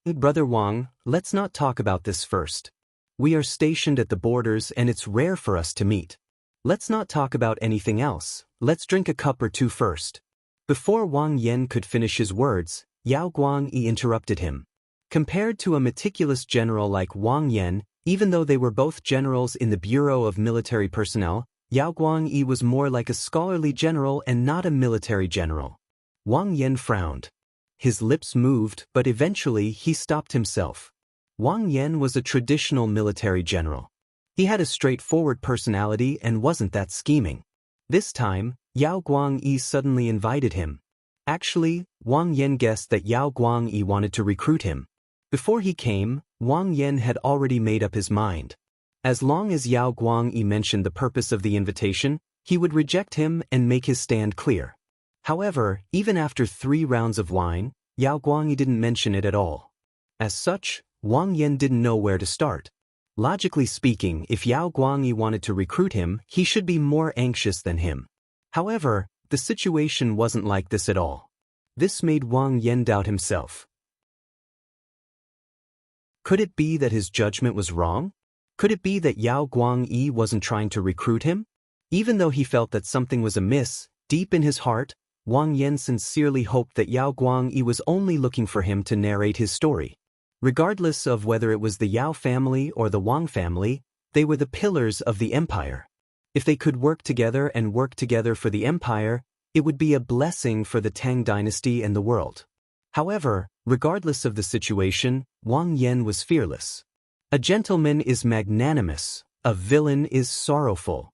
Brother Wang, let's not talk about this first. We are stationed at the borders and it's rare for us to meet. Let's not talk about anything else, let's drink a cup or two first. Before Wang Yan could finish his words, Yao Guangyi interrupted him. Compared to a meticulous general like Wang Yan, even though they were both generals in the Bureau of Military Personnel, Yao Guangyi was more like a scholarly general and not a military general. Wang Yan frowned. His lips moved, but eventually he stopped himself. Wang Yan was a traditional military general. He had a straightforward personality and wasn't that scheming. This time, Yao Guangyi suddenly invited him. Actually, Wang Yan guessed that Yao Guangyi wanted to recruit him. Before he came, Wang Yan had already made up his mind. As long as Yao Guangyi mentioned the purpose of the invitation, he would reject him and make his stand clear. However, even after 3 rounds of wine, Yao Guangyi didn't mention it at all. As such, Wang Yan didn't know where to start. Logically speaking, if Yao Guangyi wanted to recruit him, he should be more anxious than him. However, the situation wasn't like this at all. This made Wang Yan doubt himself. Could it be that his judgment was wrong? Could it be that Yao Guangyi wasn't trying to recruit him? Even though he felt that something was amiss, deep in his heart, Wang Yan sincerely hoped that Yao Guangyi was only looking for him to narrate his story. Regardless of whether it was the Yao family or the Wang family, they were the pillars of the empire. If they could work together for the empire, it would be a blessing for the Tang dynasty and the world. However, regardless of the situation, Wang Yan was fearless. A gentleman is magnanimous, a villain is sorrowful.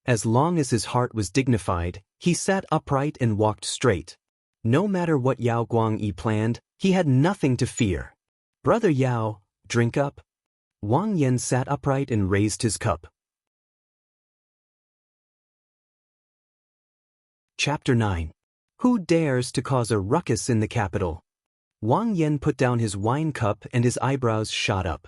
As long as his heart was dignified, he sat upright and walked straight. No matter what Yao Guangyi planned, he had nothing to fear. "Brother Yao, drink up." Wang Yan sat upright and raised his cup. Chapter 9. Who dares to cause a ruckus in the capital? Wang Yan put down his wine cup and his eyebrows shot up.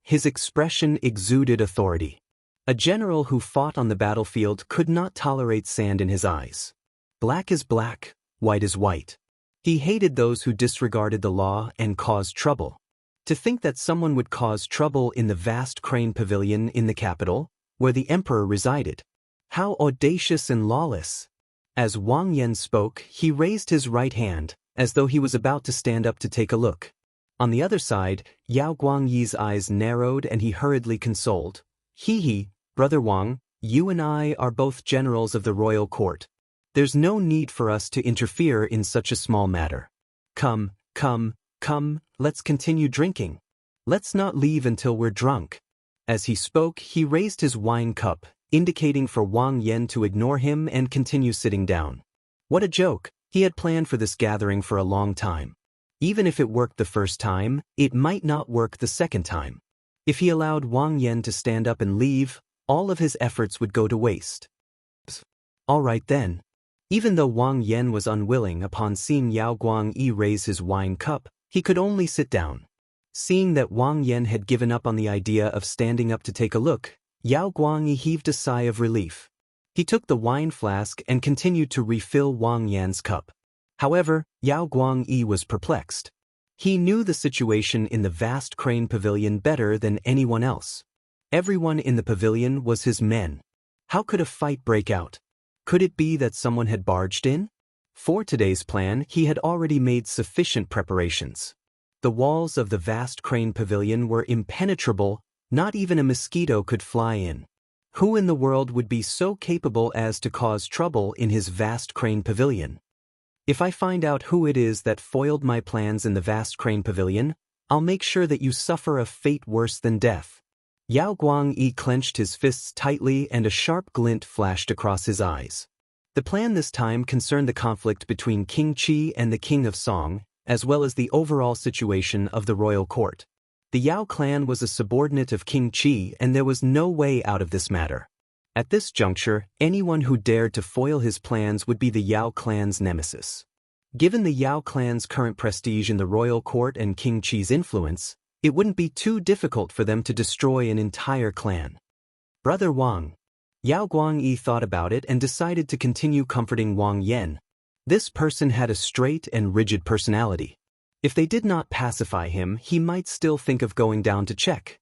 His expression exuded authority. A general who fought on the battlefield could not tolerate sand in his eyes. Black is black, white is white. He hated those who disregarded the law and caused trouble. To think that someone would cause trouble in the vast crane pavilion in the capital, where the emperor resided. How audacious and lawless! As Wang Yan spoke, he raised his right hand, as though he was about to stand up to take a look. On the other side, Yao Guangyi's eyes narrowed and he hurriedly consoled. "He, Brother Wang, you and I are both generals of the royal court. There's no need for us to interfere in such a small matter. Come, let's continue drinking. Let's not leave until we're drunk." As he spoke, he raised his wine cup, indicating for Wang Yan to ignore him and continue sitting down. What a joke! He had planned for this gathering for a long time. Even if it worked the first time, it might not work the second time. If he allowed Wang Yan to stand up and leave, all of his efforts would go to waste. All right then. Even though Wang Yan was unwilling upon seeing Yao Guangyi raise his wine cup, he could only sit down. Seeing that Wang Yan had given up on the idea of standing up to take a look, Yao Guangyi heaved a sigh of relief. He took the wine flask and continued to refill Wang Yan's cup. However, Yao Guangyi was perplexed. He knew the situation in the vast crane pavilion better than anyone else. Everyone in the pavilion was his men. How could a fight break out? Could it be that someone had barged in? For today's plan, he had already made sufficient preparations. The walls of the vast crane pavilion were impenetrable, not even a mosquito could fly in. Who in the world would be so capable as to cause trouble in his vast crane pavilion? If I find out who it is that foiled my plans in the vast crane pavilion, I'll make sure that you suffer a fate worse than death. Yao Guangyi clenched his fists tightly and a sharp glint flashed across his eyes. The plan this time concerned the conflict between King Qi and the King of Song, as well as the overall situation of the royal court. The Yao clan was a subordinate of King Qi and there was no way out of this matter. At this juncture, anyone who dared to foil his plans would be the Yao clan's nemesis. Given the Yao clan's current prestige in the royal court and King Qi's influence, it wouldn't be too difficult for them to destroy an entire clan. Brother Wang. Yao Guangyi thought about it and decided to continue comforting Wang Yan. This person had a straight and rigid personality. If they did not pacify him, he might still think of going down to check.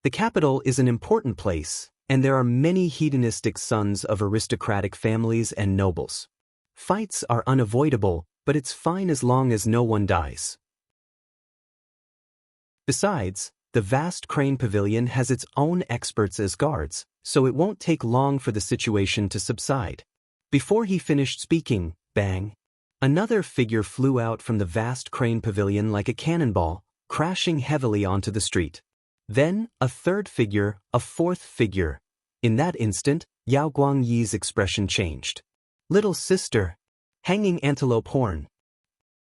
The capital is an important place, and there are many hedonistic sons of aristocratic families and nobles. Fights are unavoidable, but it's fine as long as no one dies. Besides, the vast crane pavilion has its own experts as guards, so it won't take long for the situation to subside. Before he finished speaking, bang! Another figure flew out from the vast crane pavilion like a cannonball, crashing heavily onto the street. Then, a third figure, a fourth figure. In that instant, Yao Guangyi's expression changed. Little sister. Hanging antelope horn.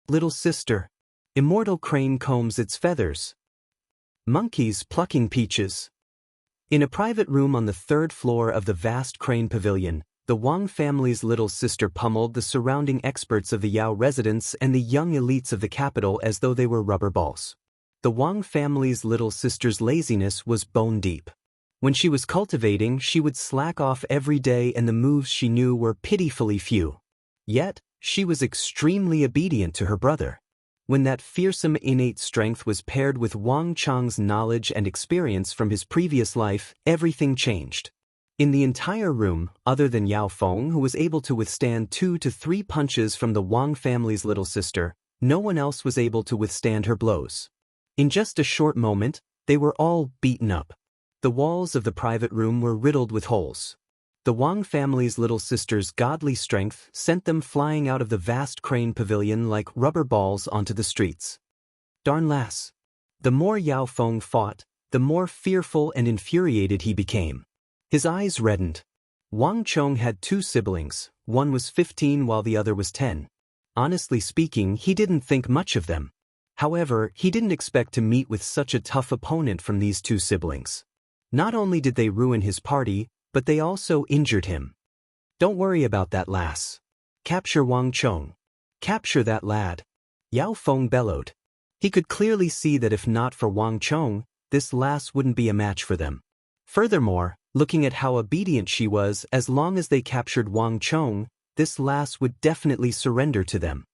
Little sister. Immortal crane combs its feathers. Monkeys plucking peaches. In a private room on the third floor of the vast crane pavilion, the Wang family's little sister pummeled the surrounding experts of the Yao residence and the young elites of the capital as though they were rubber balls. The Wang family's little sister's laziness was bone deep. When she was cultivating, she would slack off every day and the moves she knew were pitifully few. Yet, she was extremely obedient to her brother. When that fearsome innate strength was paired with Wang Chang's knowledge and experience from his previous life, everything changed. In the entire room, other than Yao Feng, who was able to withstand 2 to 3 punches from the Wang family's little sister, no one else was able to withstand her blows. In just a short moment, they were all beaten up. The walls of the private room were riddled with holes. The Wang family's little sister's godly strength sent them flying out of the vast crane pavilion like rubber balls onto the streets. Darn lass. The more Yao Feng fought, the more fearful and infuriated he became. His eyes reddened. Wang Chong had 2 siblings, one was 15 while the other was 10. Honestly speaking, he didn't think much of them. However, he didn't expect to meet with such a tough opponent from these 2 siblings. Not only did they ruin his party, but they also injured him. Don't worry about that lass. Capture Wang Chong. Capture that lad. Yao Feng bellowed. He could clearly see that if not for Wang Chong, this lass wouldn't be a match for them. Furthermore, looking at how obedient she was, as long as they captured Wang Chong, this lass would definitely surrender to them.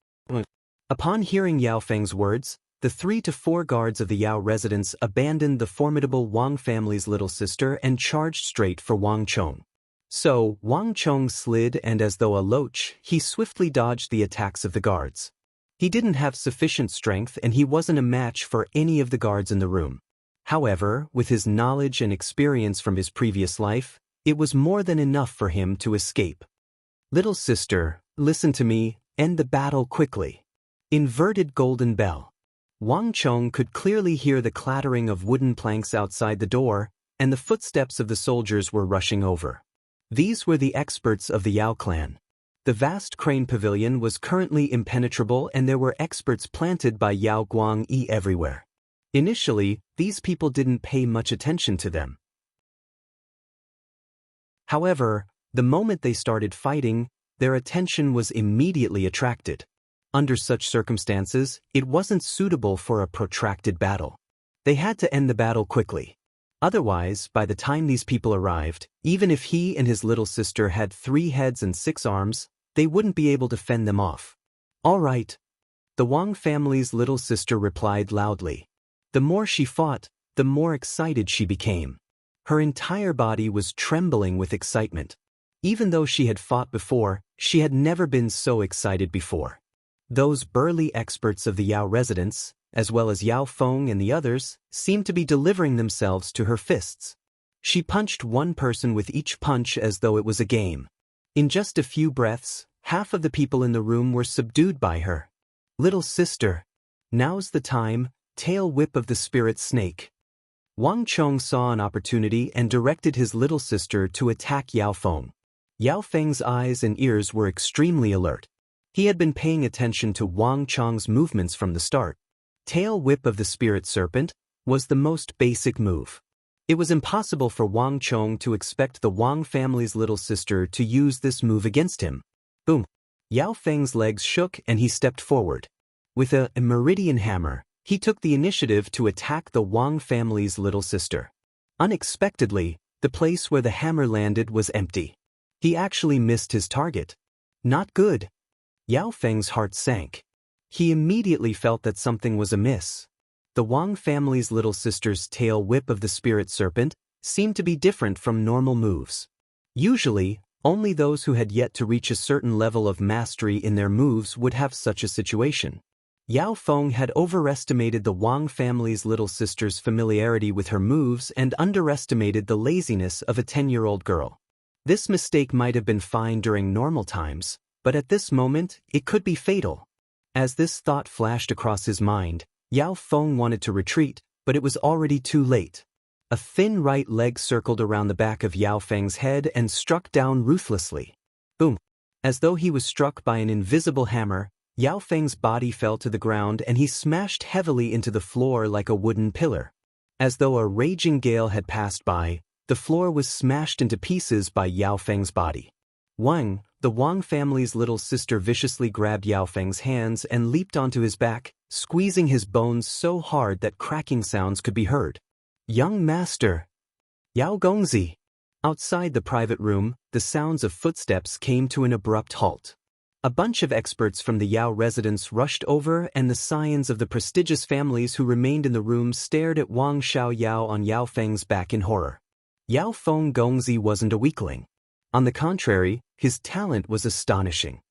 Upon hearing Yao Feng's words, the 3 to 4 guards of the Yao residence abandoned the formidable Wang family's little sister and charged straight for Wang Chong. So, Wang Chong slid and as though a loach, he swiftly dodged the attacks of the guards. He didn't have sufficient strength and he wasn't a match for any of the guards in the room. However, with his knowledge and experience from his previous life, it was more than enough for him to escape. Little sister, listen to me, end the battle quickly. Inverted golden bell. Wang Chong could clearly hear the clattering of wooden planks outside the door, and the footsteps of the soldiers were rushing over. These were the experts of the Yao clan. The vast crane pavilion was currently impenetrable and there were experts planted by Yao Guangyi everywhere. Initially, these people didn't pay much attention to them. However, the moment they started fighting, their attention was immediately attracted. Under such circumstances, it wasn't suitable for a protracted battle. They had to end the battle quickly. Otherwise, by the time these people arrived, even if he and his little sister had 3 heads and 6 arms, they wouldn't be able to fend them off. All right. The Wang family's little sister replied loudly. The more she fought, the more excited she became. Her entire body was trembling with excitement. Even though she had fought before, she had never been so excited before. Those burly experts of the Yao residence, as well as Yao Feng and the others, seemed to be delivering themselves to her fists. She punched one person with each punch as though it was a game. In just a few breaths, half of the people in the room were subdued by her. Little sister. Now's the time, tail whip of the spirit snake. Wang Chong saw an opportunity and directed his little sister to attack Yao Feng. Yao Feng's eyes and ears were extremely alert. He had been paying attention to Wang Chong's movements from the start. Tail whip of the spirit serpent was the most basic move. It was impossible for Wang Chong to expect the Wang family's little sister to use this move against him. Boom! Yao Feng's legs shook and he stepped forward. With a meridian hammer, he took the initiative to attack the Wang family's little sister. Unexpectedly, the place where the hammer landed was empty. He actually missed his target. Not good. Yao Feng's heart sank. He immediately felt that something was amiss. The Wang family's little sister's tail whip of the spirit serpent seemed to be different from normal moves. Usually, Only those who had yet to reach a certain level of mastery in their moves would have such a situation. Yao Feng had overestimated the Wang family's little sister's familiarity with her moves and underestimated the laziness of a 10-year-old girl. This mistake might have been fine during normal times, but at this moment, it could be fatal. As this thought flashed across his mind, Yao Feng wanted to retreat, but it was already too late. A thin right leg circled around the back of Yao Feng's head and struck down ruthlessly. Boom! As though he was struck by an invisible hammer, Yao Feng's body fell to the ground and he smashed heavily into the floor like a wooden pillar. As though a raging gale had passed by, the floor was smashed into pieces by Yao Feng's body. Wang, the Wang family's little sister, viciously grabbed Yao Feng's hands and leaped onto his back, squeezing his bones so hard that cracking sounds could be heard. "Young master! Yao Gongzi!" Outside the private room, the sounds of footsteps came to an abrupt halt. A bunch of experts from the Yao residence rushed over, and the scions of the prestigious families who remained in the room stared at Wang Xiaoyao on Yao Feng's back in horror. Yao Feng Gongzi wasn't a weakling. On the contrary, his talent was astonishing.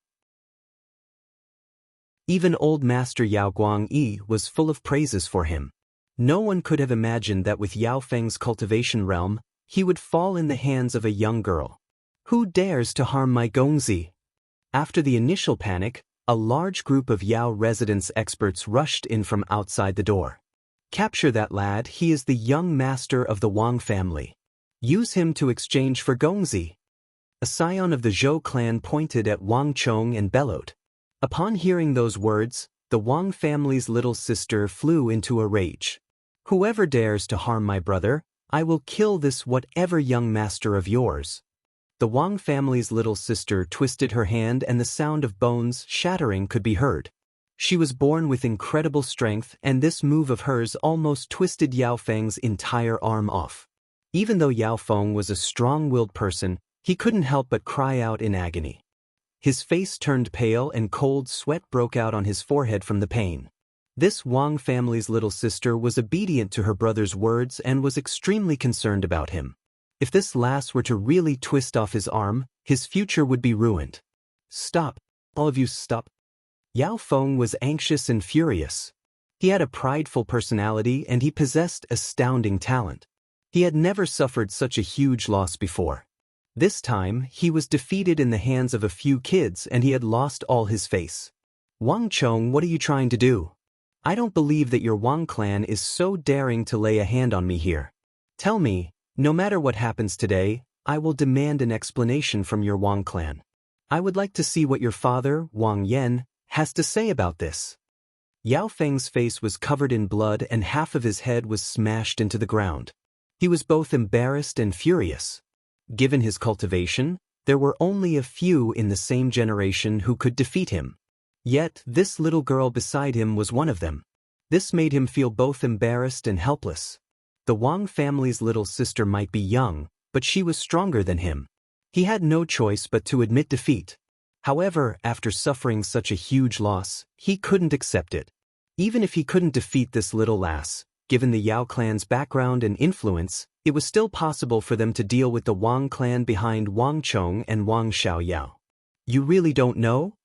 Even old master Yao Guangyi was full of praises for him. No one could have imagined that with Yao Feng's cultivation realm, he would fall in the hands of a young girl. "Who dares to harm my Gongzi?" After the initial panic, a large group of Yao residence experts rushed in from outside the door. "Capture that lad, he is the young master of the Wang family. Use him to exchange for Gongzi." A scion of the Zhou clan pointed at Wang Chong and bellowed. Upon hearing those words, the Wang family's little sister flew into a rage. "Whoever dares to harm my brother, I will kill this whatever young master of yours." The Wang family's little sister twisted her hand and the sound of bones shattering could be heard. She was born with incredible strength, and this move of hers almost twisted Yao Feng's entire arm off. Even though Yao Feng was a strong-willed person, he couldn't help but cry out in agony. His face turned pale and cold sweat broke out on his forehead from the pain. This Wang family's little sister was obedient to her brother's words and was extremely concerned about him. If this lass were to really twist off his arm, his future would be ruined. "Stop! All of you stop!" Yao Feng was anxious and furious. He had a prideful personality and he possessed astounding talent. He had never suffered such a huge loss before. This time, he was defeated in the hands of a few kids and he had lost all his face. "Wang Chong, what are you trying to do? I don't believe that your Wang clan is so daring to lay a hand on me here. Tell me, no matter what happens today, I will demand an explanation from your Wang clan. I would like to see what your father, Wang Yan, has to say about this." Yao Feng's face was covered in blood and half of his head was smashed into the ground. He was both embarrassed and furious. Given his cultivation, there were only a few in the same generation who could defeat him. Yet, this little girl beside him was one of them. This made him feel both embarrassed and helpless. The Wang family's little sister might be young, but she was stronger than him. He had no choice but to admit defeat. However, after suffering such a huge loss, he couldn't accept it. Even if he couldn't defeat this little lass, given the Yao clan's background and influence, it was still possible for them to deal with the Wang clan behind Wang Chong and Wang Xiaoyao. "You really don't know?"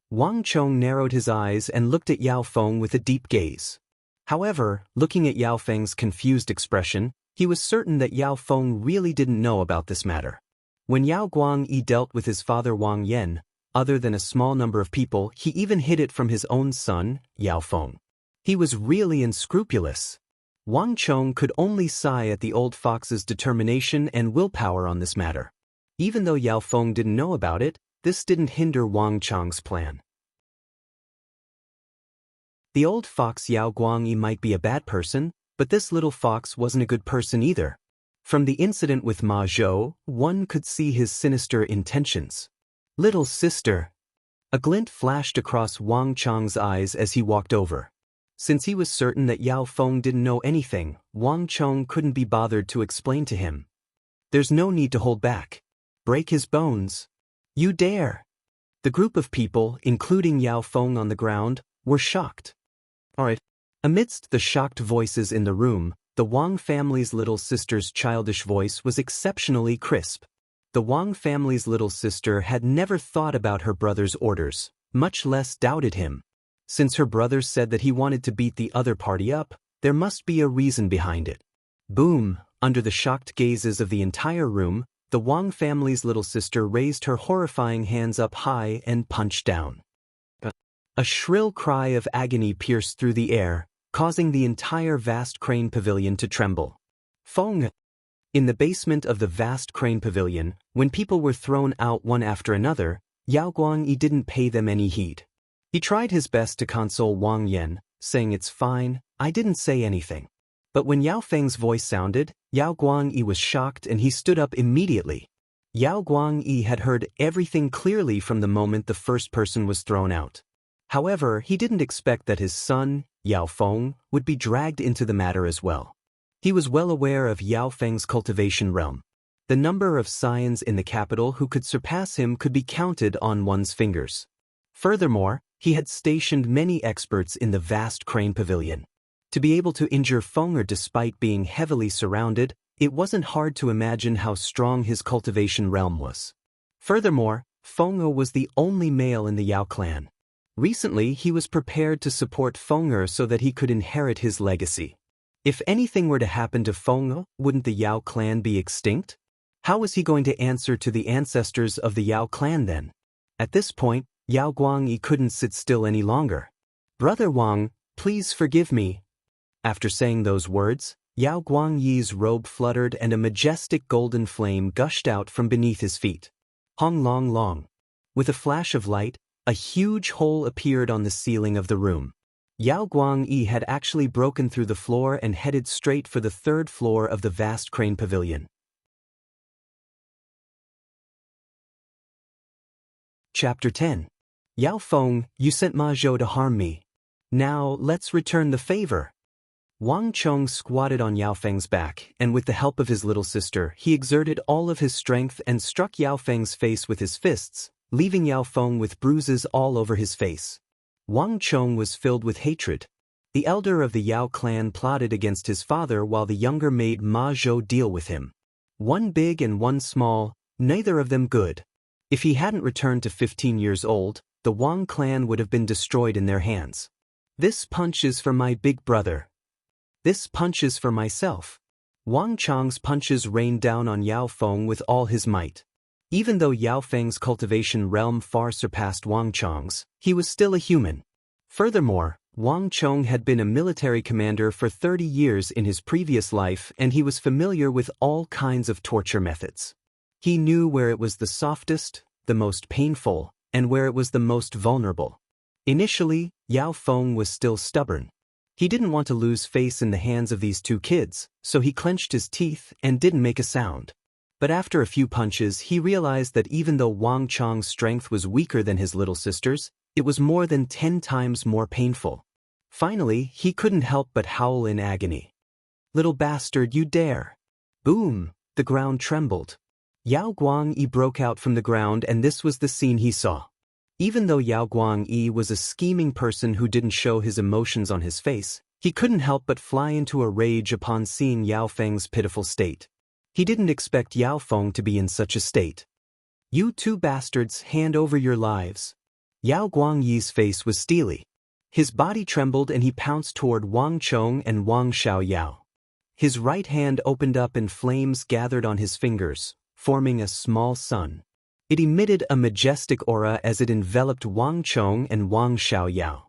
Wang Chong narrowed his eyes and looked at Yao Feng with a deep gaze. However, looking at Yao Feng's confused expression, he was certain that Yao Feng really didn't know about this matter. When Yao Guangyi dealt with his father Wang Yan, other than a small number of people, he even hid it from his own son, Yao Feng. He was really unscrupulous. Wang Chong could only sigh at the old fox's determination and willpower on this matter. Even though Yao Feng didn't know about it, this didn't hinder Wang Chong's plan. The old fox Yao Guangyi might be a bad person, but this little fox wasn't a good person either. From the incident with Ma Zhou, one could see his sinister intentions. "Little sister." A glint flashed across Wang Chong's eyes as he walked over. Since he was certain that Yao Feng didn't know anything, Wang Chong couldn't be bothered to explain to him. "There's no need to hold back. Break his bones. You dare." The group of people, including Yao Feng on the ground, were shocked. "Alright." Amidst the shocked voices in the room, the Wang family's little sister's childish voice was exceptionally crisp. The Wang family's little sister had never thought about her brother's orders, much less doubted him. Since her brother said that he wanted to beat the other party up, there must be a reason behind it. Boom! Under the shocked gazes of the entire room, the Wang family's little sister raised her horrifying hands up high and punched down. A shrill cry of agony pierced through the air, causing the entire vast crane pavilion to tremble. Fong! In the basement of the vast crane pavilion, when people were thrown out one after another, Yao Guangyi didn't pay them any heed. He tried his best to console Wang Yan, saying it's fine, I didn't say anything. But when Yao Feng's voice sounded, Yao Guangyi was shocked and he stood up immediately. Yao Guangyi had heard everything clearly from the moment the first person was thrown out. However, he didn't expect that his son, Yao Feng, would be dragged into the matter as well. He was well aware of Yao Feng's cultivation realm. The number of scions in the capital who could surpass him could be counted on one's fingers. Furthermore, he had stationed many experts in the vast crane pavilion. To be able to injure Fenger despite being heavily surrounded, it wasn't hard to imagine how strong his cultivation realm was. Furthermore, Fenger was the only male in the Yao clan. Recently, he was prepared to support Fenger so that he could inherit his legacy. If anything were to happen to Fenger, wouldn't the Yao clan be extinct? How was he going to answer to the ancestors of the Yao clan then? At this point, Yao Guangyi couldn't sit still any longer. Brother Wang, please forgive me. After saying those words, Yao Guangyi's robe fluttered and a majestic golden flame gushed out from beneath his feet. Hong long long. With a flash of light, a huge hole appeared on the ceiling of the room. Yao Guangyi had actually broken through the floor and headed straight for the third floor of the vast crane pavilion. Chapter 10. Yao Feng, you sent Ma Zhou to harm me. Now, let's return the favor. Wang Chong squatted on Yao Feng's back, and with the help of his little sister, he exerted all of his strength and struck Yao Feng's face with his fists, leaving Yao Feng with bruises all over his face. Wang Chong was filled with hatred. The elder of the Yao clan plotted against his father while the younger made Ma Zhou deal with him. One big and one small, neither of them good. If he hadn't returned to 15 years old, the Wang clan would have been destroyed in their hands. This punch is for my big brother. This punch is for myself. Wang Chong's punches rained down on Yao Feng with all his might. Even though Yao Feng's cultivation realm far surpassed Wang Chong's, he was still a human. Furthermore, Wang Chong had been a military commander for 30 years in his previous life and he was familiar with all kinds of torture methods. He knew where it was the softest, the most painful, and where it was the most vulnerable. Initially, Yao Feng was still stubborn. He didn't want to lose face in the hands of these two kids, so he clenched his teeth and didn't make a sound. But after a few punches, he realized that even though Wang Chong's strength was weaker than his little sister's, it was more than 10 times more painful. Finally, he couldn't help but howl in agony. Little bastard, you dare! Boom! The ground trembled. Yao Guangyi broke out from the ground and this was the scene he saw. Even though Yao Guangyi was a scheming person who didn't show his emotions on his face, he couldn't help but fly into a rage upon seeing Yao Feng's pitiful state. He didn't expect Yao Feng to be in such a state. You two bastards, hand over your lives. Yao Guangyi's face was steely. His body trembled and he pounced toward Wang Chong and Wang Xiaoyao. His right hand opened up and flames gathered on his fingers, forming a small sun. It emitted a majestic aura as it enveloped Wang Chong and Wang Xiaoyao.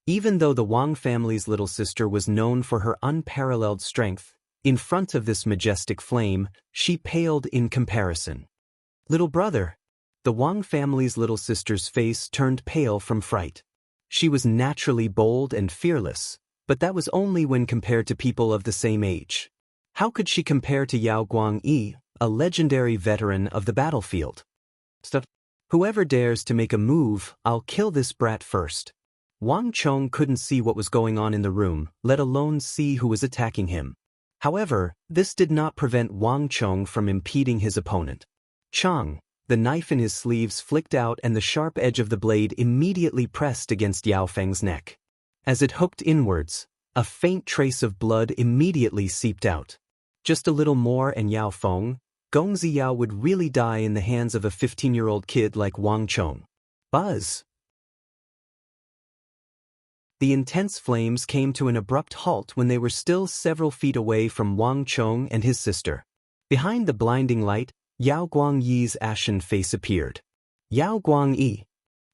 Even though the Wang family's little sister was known for her unparalleled strength, in front of this majestic flame, she paled in comparison. Little brother. The Wang family's little sister's face turned pale from fright. She was naturally bold and fearless, but that was only when compared to people of the same age. How could she compare to Yao Guangyi, a legendary veteran of the battlefield? Whoever dares to make a move, I'll kill this brat first. Wang Chong couldn't see what was going on in the room, let alone see who was attacking him. However, this did not prevent Wang Chong from impeding his opponent. Chong, the knife in his sleeves flicked out and the sharp edge of the blade immediately pressed against Yao Feng's neck. As it hooked inwards, a faint trace of blood immediately seeped out. Just a little more and Yao Feng, Gongzi Yao would really die in the hands of a 15-year-old kid like Wang Chong. Buzz! The intense flames came to an abrupt halt when they were still several feet away from Wang Chong and his sister. Behind the blinding light, Yao Guangyi's ashen face appeared. Yao Guangyi.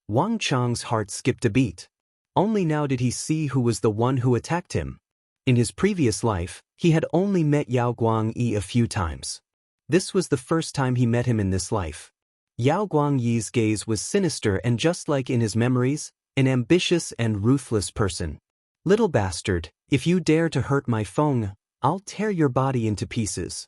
Wang Chong's heart skipped a beat. Only now did he see who was the one who attacked him. In his previous life, he had only met Yao Guangyi a few times. This was the first time he met him in this life. Yao Guangyi's gaze was sinister and just like in his memories, an ambitious and ruthless person. Little bastard, if you dare to hurt my Feng, I'll tear your body into pieces.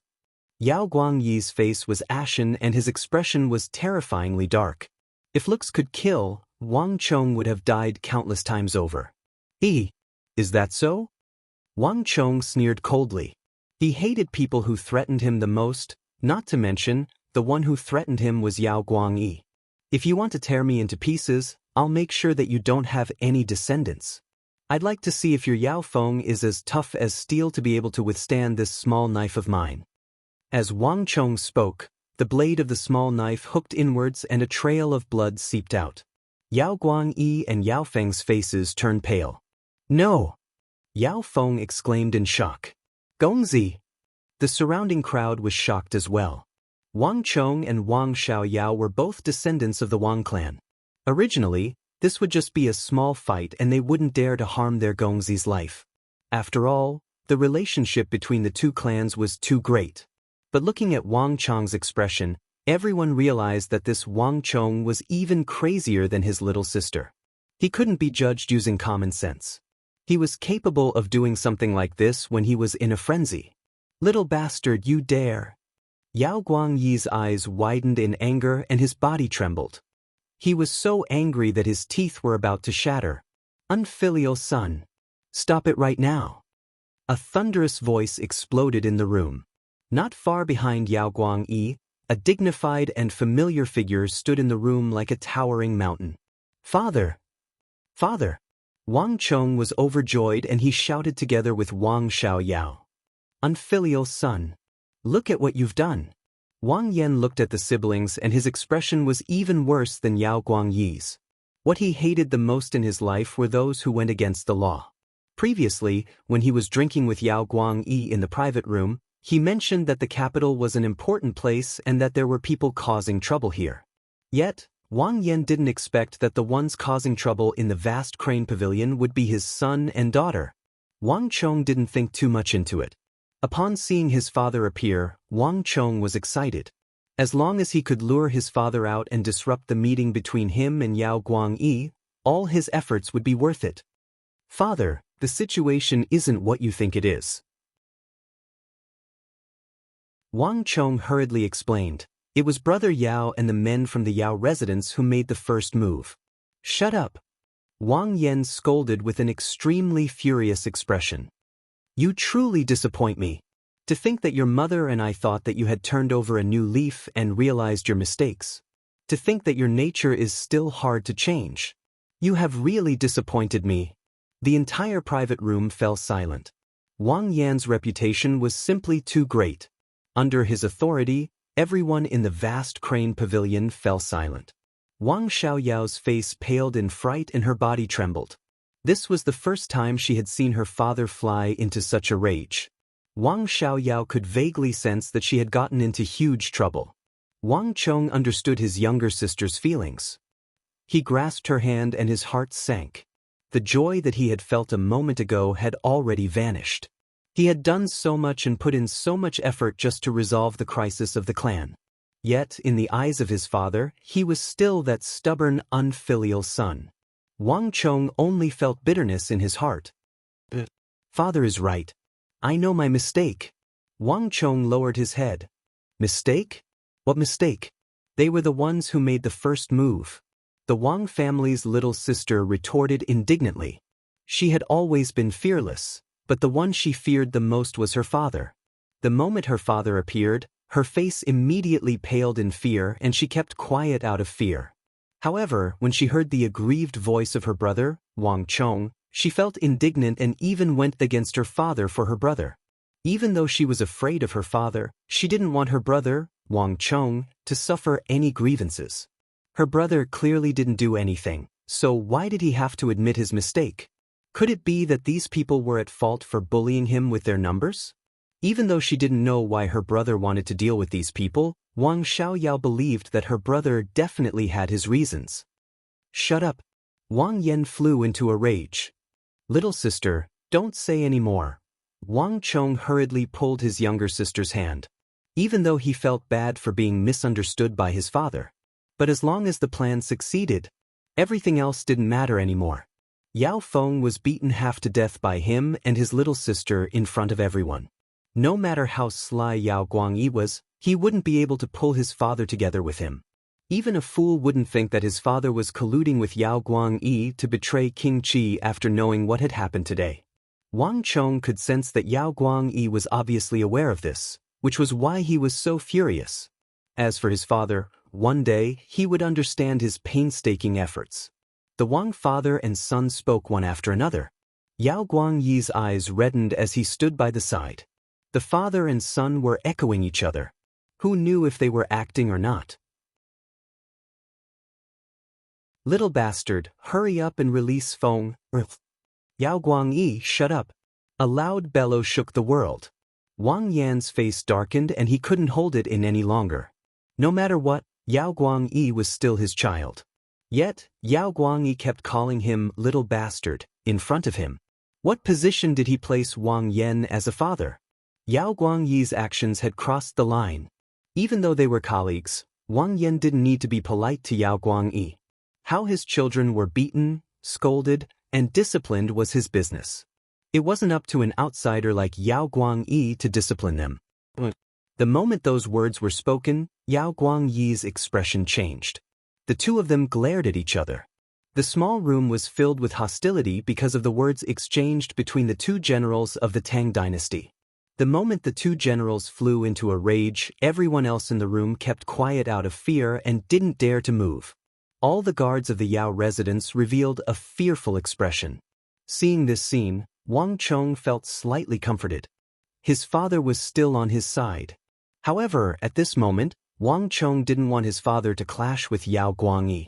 Yao Guangyi's face was ashen and his expression was terrifyingly dark. If looks could kill, Wang Chong would have died countless times over. Is that so? Wang Chong sneered coldly. He hated people who threatened him the most, not to mention, the one who threatened him was Yao Guangyi. If you want to tear me into pieces, I'll make sure that you don't have any descendants. I'd like to see if your Yao Feng is as tough as steel to be able to withstand this small knife of mine. As Wang Chong spoke, the blade of the small knife hooked inwards and a trail of blood seeped out. Yao Guangyi and Yao Feng's faces turned pale. No! Yao Feng exclaimed in shock. Gongzi! The surrounding crowd was shocked as well. Wang Chong and Wang Xiaoyao were both descendants of the Wang clan. Originally, this would just be a small fight and they wouldn't dare to harm their Gongzi's life. After all, the relationship between the two clans was too great. But looking at Wang Chong's expression, everyone realized that this Wang Chong was even crazier than his little sister. He couldn't be judged using common sense. He was capable of doing something like this when he was in a frenzy. Little bastard, you dare! Yao Guangyi's eyes widened in anger and his body trembled. He was so angry that his teeth were about to shatter. Unfilial son! Stop it right now! A thunderous voice exploded in the room. Not far behind Yao Guangyi, a dignified and familiar figure stood in the room like a towering mountain. Father! Father! Wang Chong was overjoyed and he shouted together with Wang Xiaoyao. Unfilial son! Look at what you've done! Wang Yan looked at the siblings and his expression was even worse than Yao Guangyi's. What he hated the most in his life were those who went against the law. Previously, when he was drinking with Yao Guangyi in the private room, he mentioned that the capital was an important place and that there were people causing trouble here. Yet, Wang Yan didn't expect that the ones causing trouble in the vast crane pavilion would be his son and daughter. Wang Chong didn't think too much into it. Upon seeing his father appear, Wang Chong was excited. As long as he could lure his father out and disrupt the meeting between him and Yao Guangyi, all his efforts would be worth it. Father, the situation isn't what you think it is. Wang Chong hurriedly explained. It was Brother Yao and the men from the Yao residence who made the first move. Shut up! Wang Yan scolded with an extremely furious expression. You truly disappoint me. To think that your mother and I thought that you had turned over a new leaf and realized your mistakes. To think that your nature is still hard to change. You have really disappointed me. The entire private room fell silent. Wang Yan's reputation was simply too great. Under his authority, everyone in the vast crane pavilion fell silent. Wang Xiaoyao's face paled in fright and her body trembled. This was the first time she had seen her father fly into such a rage. Wang Xiaoyao could vaguely sense that she had gotten into huge trouble. Wang Chong understood his younger sister's feelings. He grasped her hand and his heart sank. The joy that he had felt a moment ago had already vanished. He had done so much and put in so much effort just to resolve the crisis of the clan. Yet, in the eyes of his father, he was still that stubborn, unfilial son. Wang Chong only felt bitterness in his heart. Father is right. I know my mistake. Wang Chong lowered his head. Mistake? What mistake? They were the ones who made the first move. The Wang family's little sister retorted indignantly. She had always been fearless, but the one she feared the most was her father. The moment her father appeared, her face immediately paled in fear and she kept quiet out of fear. However, when she heard the aggrieved voice of her brother, Wang Chong, she felt indignant and even went against her father for her brother. Even though she was afraid of her father, she didn't want her brother, Wang Chong, to suffer any grievances. Her brother clearly didn't do anything, so why did he have to admit his mistake? Could it be that these people were at fault for bullying him with their numbers? Even though she didn't know why her brother wanted to deal with these people, Wang Xiaoyao believed that her brother definitely had his reasons. Shut up. Wang Yan flew into a rage. Little sister, don't say any more. Wang Chong hurriedly pulled his younger sister's hand. Even though he felt bad for being misunderstood by his father. But as long as the plan succeeded, everything else didn't matter anymore. Yao Feng was beaten half to death by him and his little sister in front of everyone. No matter how sly Yao Guangyi was, he wouldn't be able to pull his father together with him. Even a fool wouldn't think that his father was colluding with Yao Guangyi to betray King Qi after knowing what had happened today. Wang Chong could sense that Yao Guangyi was obviously aware of this, which was why he was so furious. As for his father, one day he would understand his painstaking efforts. The Wang father and son spoke one after another. Yao Guangyi's eyes reddened as he stood by the side. The father and son were echoing each other. Who knew if they were acting or not? Little bastard, hurry up and release Feng. Yao Guangyi, shut up. A loud bellow shook the world. Wang Yan's face darkened and he couldn't hold it in any longer. No matter what, Yao Guangyi was still his child. Yet, Yao Guangyi kept calling him little bastard in front of him. What position did he place Wang Yan as a father? Yao Guangyi's actions had crossed the line. Even though they were colleagues, Wang Yan didn't need to be polite to Yao Guangyi. How his children were beaten, scolded, and disciplined was his business. It wasn't up to an outsider like Yao Guangyi to discipline them. The moment those words were spoken, Yao Guangyi's expression changed. The two of them glared at each other. The small room was filled with hostility because of the words exchanged between the two generals of the Tang dynasty. The moment the two generals flew into a rage, everyone else in the room kept quiet out of fear and didn't dare to move. All the guards of the Yao residence revealed a fearful expression. Seeing this scene, Wang Chong felt slightly comforted. His father was still on his side. However, at this moment, Wang Chong didn't want his father to clash with Yao Guangyi.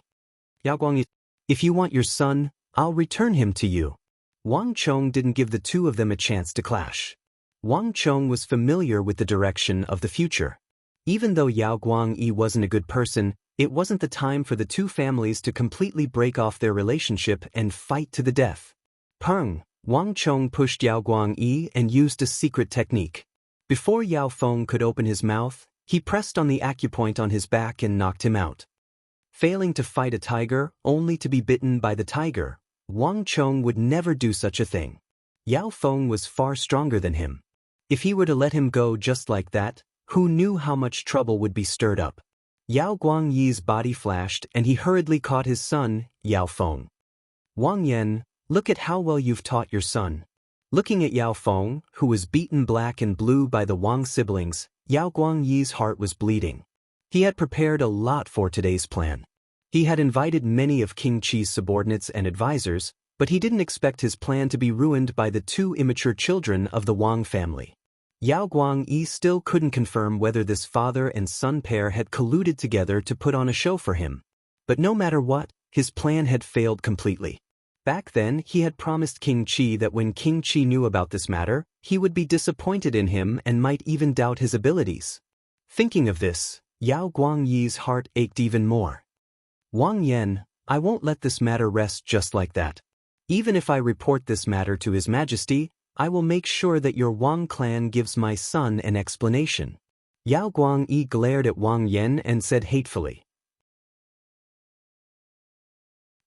Yao Guangyi, if you want your son, I'll return him to you. Wang Chong didn't give the two of them a chance to clash. Wang Chong was familiar with the direction of the future. Even though Yao Guangyi wasn't a good person, it wasn't the time for the two families to completely break off their relationship and fight to the death. Peng, Wang Chong pushed Yao Guangyi and used a secret technique. Before Yao Feng could open his mouth, he pressed on the acupoint on his back and knocked him out. Failing to fight a tiger, only to be bitten by the tiger, Wang Chong would never do such a thing. Yao Feng was far stronger than him. If he were to let him go just like that, who knew how much trouble would be stirred up? Yao Guangyi's body flashed and he hurriedly caught his son, Yao Feng. Wang Yan, look at how well you've taught your son. Looking at Yao Feng, who was beaten black and blue by the Wang siblings, Yao Guangyi's heart was bleeding. He had prepared a lot for today's plan. He had invited many of King Qi's subordinates and advisors, but he didn't expect his plan to be ruined by the two immature children of the Wang family. Yao Guangyi still couldn't confirm whether this father and son pair had colluded together to put on a show for him. But no matter what, his plan had failed completely. Back then, he had promised King Qi that when King Qi knew about this matter, he would be disappointed in him and might even doubt his abilities. Thinking of this, Yao Guangyi's heart ached even more. Wang Yan, I won't let this matter rest just like that. Even if I report this matter to His Majesty, I will make sure that your Wang clan gives my son an explanation. Yao Guangyi glared at Wang Yan and said hatefully.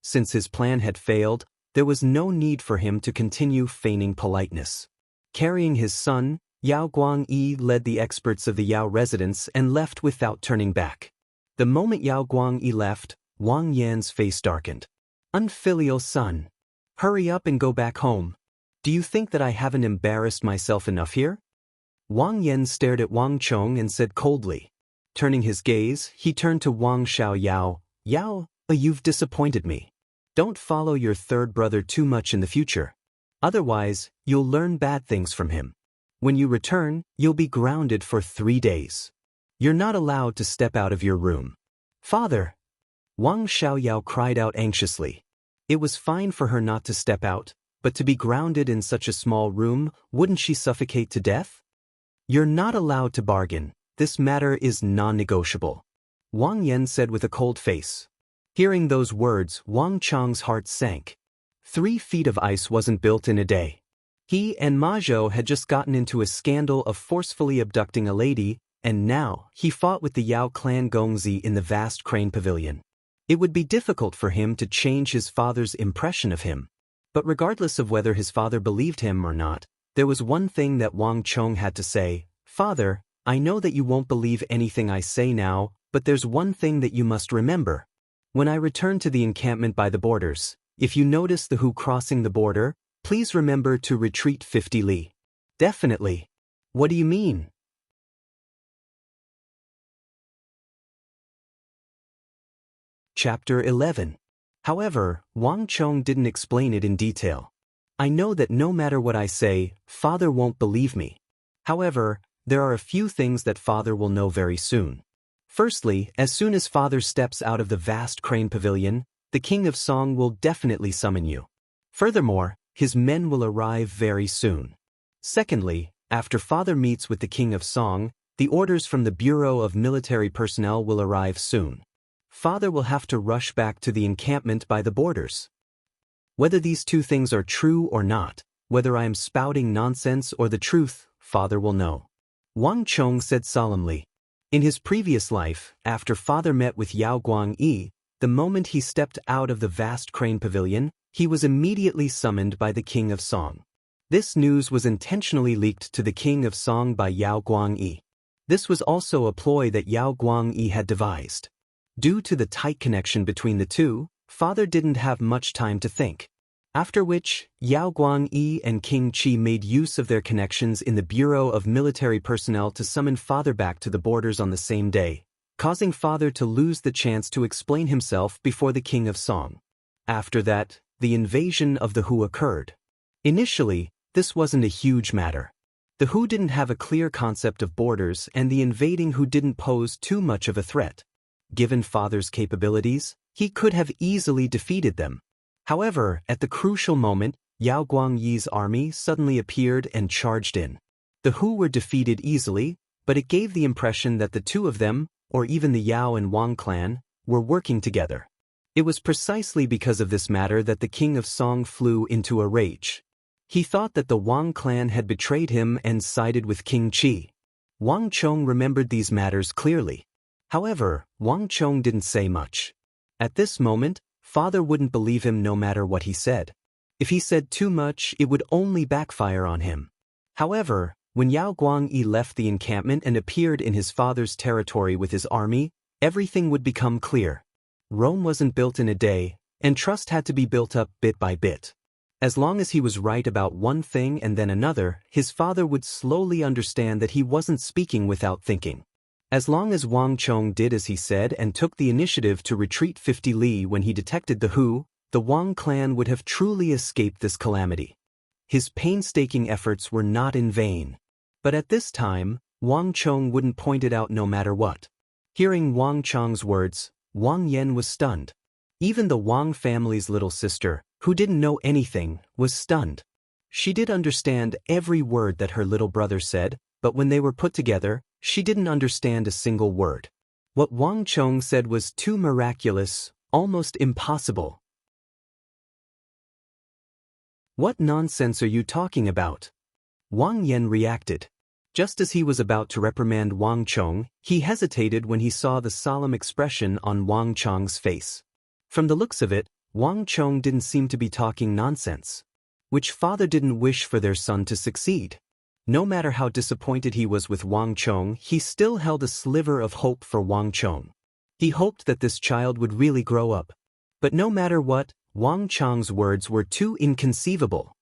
Since his plan had failed, there was no need for him to continue feigning politeness. Carrying his son, Yao Guangyi led the experts of the Yao residence and left without turning back. The moment Yao Guangyi left, Wang Yan's face darkened. Unfilial son. Hurry up and go back home. Do you think that I haven't embarrassed myself enough here? Wang Yan stared at Wang Chong and said coldly. Turning his gaze, he turned to Wang Xiaoyao. Yao, you've disappointed me. Don't follow your third brother too much in the future. Otherwise, you'll learn bad things from him. When you return, you'll be grounded for 3 days. You're not allowed to step out of your room. Father! Wang Xiaoyao cried out anxiously. It was fine for her not to step out, but to be grounded in such a small room, wouldn't she suffocate to death? You're not allowed to bargain. This matter is non-negotiable, Wang Yan said with a cold face. Hearing those words, Wang Chang's heart sank. 3 feet of ice wasn't built in a day. He and Ma Zhou had just gotten into a scandal of forcefully abducting a lady, and now he fought with the Yao clan Gongzi in the vast crane pavilion. It would be difficult for him to change his father's impression of him. But regardless of whether his father believed him or not, there was one thing that Wang Chong had to say. Father, I know that you won't believe anything I say now, but there's one thing that you must remember. When I return to the encampment by the borders, if you notice the Hu crossing the border, please remember to retreat 50 li. Definitely. What do you mean? Chapter 11. However, Wang Chong didn't explain it in detail. I know that no matter what I say, Father won't believe me. However, there are a few things that Father will know very soon. Firstly, as soon as Father steps out of the vast crane pavilion, the King of Song will definitely summon you. Furthermore, his men will arrive very soon. Secondly, after Father meets with the King of Song, the orders from the Bureau of Military Personnel will arrive soon. Father will have to rush back to the encampment by the borders. Whether these 2 things are true or not, whether I am spouting nonsense or the truth, Father will know. Wang Chong said solemnly. In his previous life, after Father met with Yao Guangyi, the moment he stepped out of the vast crane pavilion, he was immediately summoned by the King of Song. This news was intentionally leaked to the King of Song by Yao Guangyi. This was also a ploy that Yao Guangyi had devised. Due to the tight connection between the two, Father didn't have much time to think. After which, Yao Guangyi and King Qi made use of their connections in the Bureau of Military Personnel to summon Father back to the borders on the same day, causing Father to lose the chance to explain himself before the King of Song. After that, the invasion of the Hu occurred. Initially, this wasn't a huge matter. The Hu didn't have a clear concept of borders, and the invading Hu didn't pose too much of a threat. Given Father's capabilities, he could have easily defeated them. However, at the crucial moment, Yao Guangyi's army suddenly appeared and charged in. The Hu were defeated easily, but it gave the impression that the 2 of them, or even the Yao and Wang clan, were working together. It was precisely because of this matter that the King of Song flew into a rage. He thought that the Wang clan had betrayed him and sided with King Qi. Wang Chong remembered these matters clearly. However, Wang Chong didn't say much. At this moment, Father wouldn't believe him no matter what he said. If he said too much, it would only backfire on him. However, when Yao Guangyi left the encampment and appeared in his father's territory with his army, everything would become clear. Rome wasn't built in a day, and trust had to be built up bit by bit. As long as he was right about one thing and then another, his father would slowly understand that he wasn't speaking without thinking. As long as Wang Chong did as he said and took the initiative to retreat 50 li when he detected the Hu, the Wang clan would have truly escaped this calamity. His painstaking efforts were not in vain. But at this time, Wang Chong wouldn't point it out no matter what. Hearing Wang Chong's words, Wang Yan was stunned. Even the Wang family's little sister, who didn't know anything, was stunned. She did understand every word that her little brother said, but when they were put together, she didn't understand a single word. What Wang Chong said was too miraculous, almost impossible. What nonsense are you talking about? Wang Yan reacted. Just as he was about to reprimand Wang Chong, he hesitated when he saw the solemn expression on Wang Chong's face. From the looks of it, Wang Chong didn't seem to be talking nonsense. Which father didn't wish for their son to succeed? No matter how disappointed he was with Wang Chong, he still held a sliver of hope for Wang Chong. He hoped that this child would really grow up. But no matter what, Wang Chong's words were too inconceivable.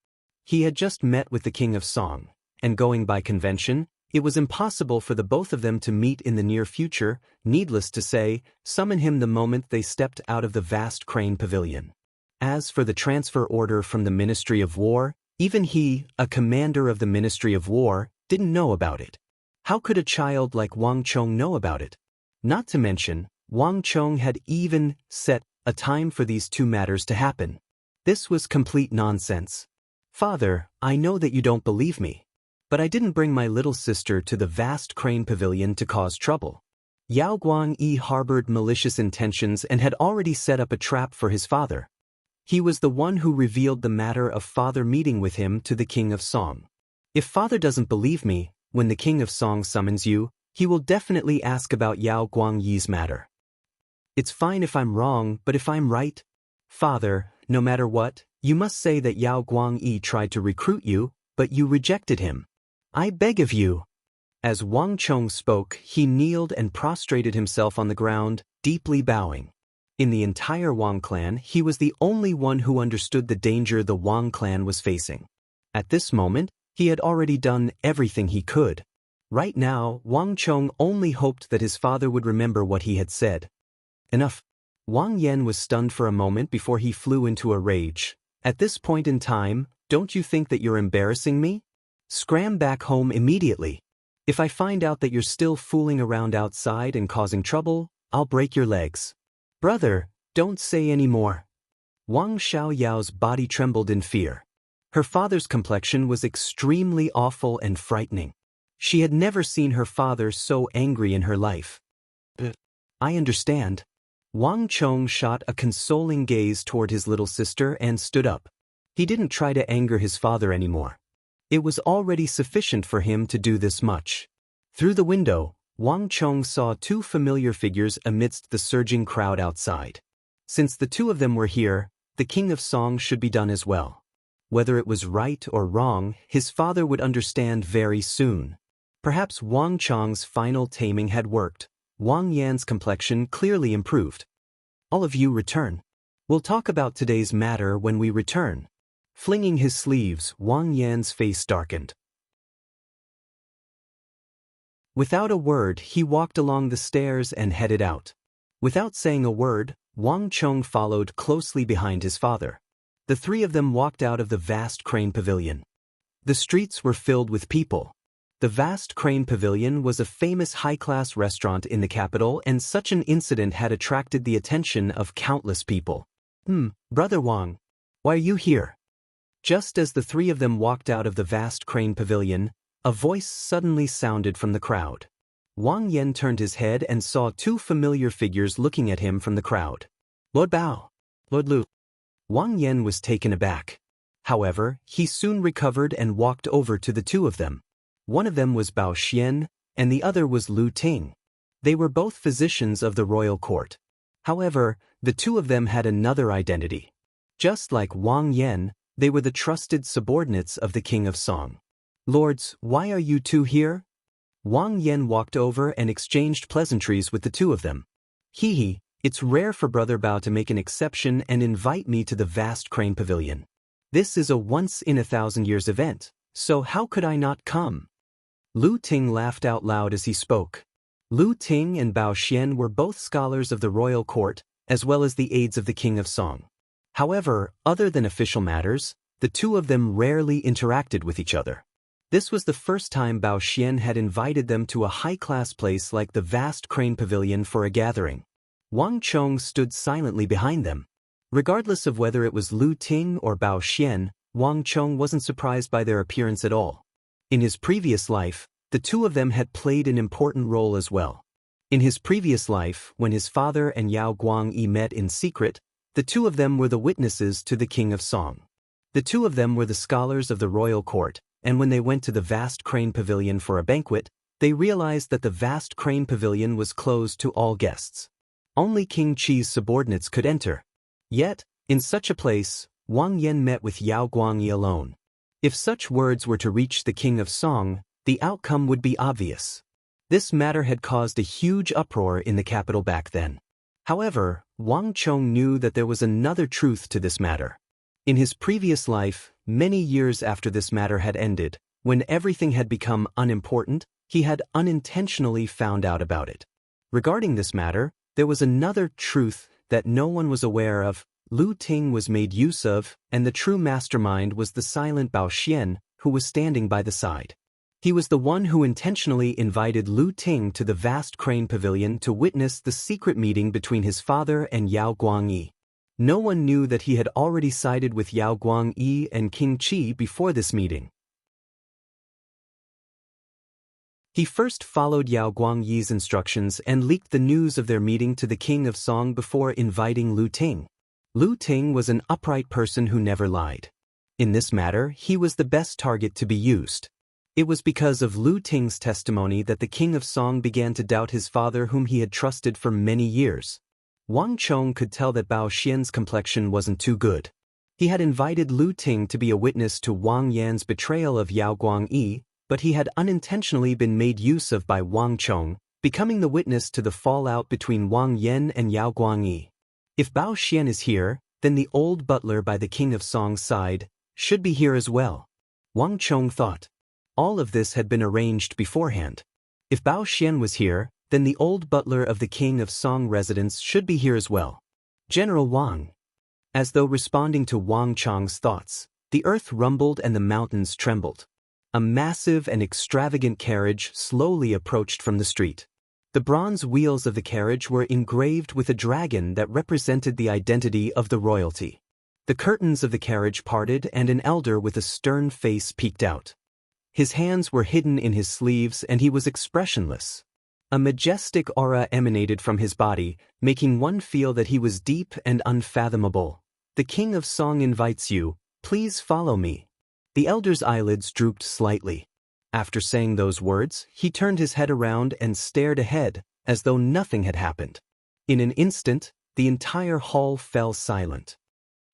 He had just met with the King of Song, and going by convention, it was impossible for the both of them to meet in the near future, needless to say, summon him the moment they stepped out of the vast crane pavilion. As for the transfer order from the Ministry of War, even he, a commander of the Ministry of War, didn't know about it. How could a child like Wang Chong know about it? Not to mention, Wang Chong had even set a time for these two matters to happen. This was complete nonsense. Father, I know that you don't believe me. But I didn't bring my little sister to the vast crane pavilion to cause trouble. Yao Guangyi harbored malicious intentions and had already set up a trap for his father. He was the one who revealed the matter of father meeting with him to the King of Song. If father doesn't believe me, when the King of Song summons you, he will definitely ask about Yao Guangyi's matter. It's fine if I'm wrong, but if I'm right? Father, no matter what, you must say that Yao Guangyi tried to recruit you, but you rejected him. I beg of you. As Wang Chong spoke, he kneeled and prostrated himself on the ground, deeply bowing. In the entire Wang clan, he was the only one who understood the danger the Wang clan was facing. At this moment, he had already done everything he could. Right now, Wang Chong only hoped that his father would remember what he had said. Enough. Wang Yan was stunned for a moment before he flew into a rage. At this point in time, don't you think that you're embarrassing me? Scram back home immediately. If I find out that you're still fooling around outside and causing trouble, I'll break your legs. Brother, don't say any more. Wang Xiaoyao's body trembled in fear. Her father's complexion was extremely awful and frightening. She had never seen her father so angry in her life. I understand. Wang Chong shot a consoling gaze toward his little sister and stood up. He didn't try to anger his father anymore. It was already sufficient for him to do this much. Through the window, Wang Chong saw two familiar figures amidst the surging crowd outside. Since the two of them were here, the King of Song should be done as well. Whether it was right or wrong, his father would understand very soon. Perhaps Wang Chong's final taming had worked. Wang Yan's complexion clearly improved. All of you return. We'll talk about today's matter when we return. Flinging his sleeves, Wang Yan's face darkened. Without a word, he walked along the stairs and headed out. Without saying a word, Wang Chong followed closely behind his father. The three of them walked out of the vast crane pavilion. The streets were filled with people. The vast crane pavilion was a famous high-class restaurant in the capital, and such an incident had attracted the attention of countless people. Brother Wang, why are you here? Just as the three of them walked out of the vast crane pavilion, a voice suddenly sounded from the crowd. Wang Yan turned his head and saw two familiar figures looking at him from the crowd. Lord Bao. Lord Lu. Wang Yan was taken aback. However, he soon recovered and walked over to the two of them. One of them was Bao Xian, and the other was Lu Ting. They were both physicians of the royal court. However, the two of them had another identity. Just like Wang Yan, they were the trusted subordinates of the King of Song. Lords, why are you two here? Wang Yan walked over and exchanged pleasantries with the two of them. Hee, it's rare for Brother Bao to make an exception and invite me to the vast crane pavilion. This is a once-in-a-thousand-years event, so how could I not come? Lu Ting laughed out loud as he spoke. Lu Ting and Bao Xian were both scholars of the royal court, as well as the aides of the King of Song. However, other than official matters, the two of them rarely interacted with each other. This was the first time Bao Xian had invited them to a high-class place like the vast crane pavilion for a gathering. Wang Chong stood silently behind them. Regardless of whether it was Lu Ting or Bao Xian, Wang Chong wasn't surprised by their appearance at all. In his previous life, the two of them had played an important role as well. In his previous life, when his father and Yao Guangyi met in secret, the two of them were the witnesses to the King of Song. The two of them were the scholars of the royal court, and when they went to the vast crane pavilion for a banquet, they realized that the vast crane pavilion was closed to all guests. Only King Qi's subordinates could enter. Yet, in such a place, Wang Yan met with Yao Guangyi alone. If such words were to reach the King of Song, the outcome would be obvious. This matter had caused a huge uproar in the capital back then. However, Wang Chong knew that there was another truth to this matter. In his previous life, many years after this matter had ended, when everything had become unimportant, he had unintentionally found out about it. Regarding this matter, there was another truth that no one was aware of. Lu Ting was made use of, and the true mastermind was the silent Bao Xian, who was standing by the side. He was the one who intentionally invited Lu Ting to the vast crane pavilion to witness the secret meeting between his father and Yao Guangyi. No one knew that he had already sided with Yao Guangyi and King Qi before this meeting. He first followed Yao Guangyi's instructions and leaked the news of their meeting to the king of Song before inviting Lu Ting. Lu Ting was an upright person who never lied. In this matter, he was the best target to be used. It was because of Lu Ting's testimony that the king of Song began to doubt his father, whom he had trusted for many years. Wang Chong could tell that Bao Xian's complexion wasn't too good. He had invited Lu Ting to be a witness to Wang Yan's betrayal of Yao Guangyi, but he had unintentionally been made use of by Wang Chong, becoming the witness to the fallout between Wang Yan and Yao Guangyi. If Bao Xian is here, then the old butler by the king of Song's side should be here as well. Wang Chong thought. All of this had been arranged beforehand. If Bao Xian was here, then the old butler of the king of Song residence should be here as well. General Wang. As though responding to Wang Chong's thoughts, the earth rumbled and the mountains trembled. A massive and extravagant carriage slowly approached from the street. The bronze wheels of the carriage were engraved with a dragon that represented the identity of the royalty. The curtains of the carriage parted and an elder with a stern face peeked out. His hands were hidden in his sleeves and he was expressionless. A majestic aura emanated from his body, making one feel that he was deep and unfathomable. The king of Song invites you, please follow me. The elder's eyelids drooped slightly. After saying those words, he turned his head around and stared ahead, as though nothing had happened. In an instant, the entire hall fell silent.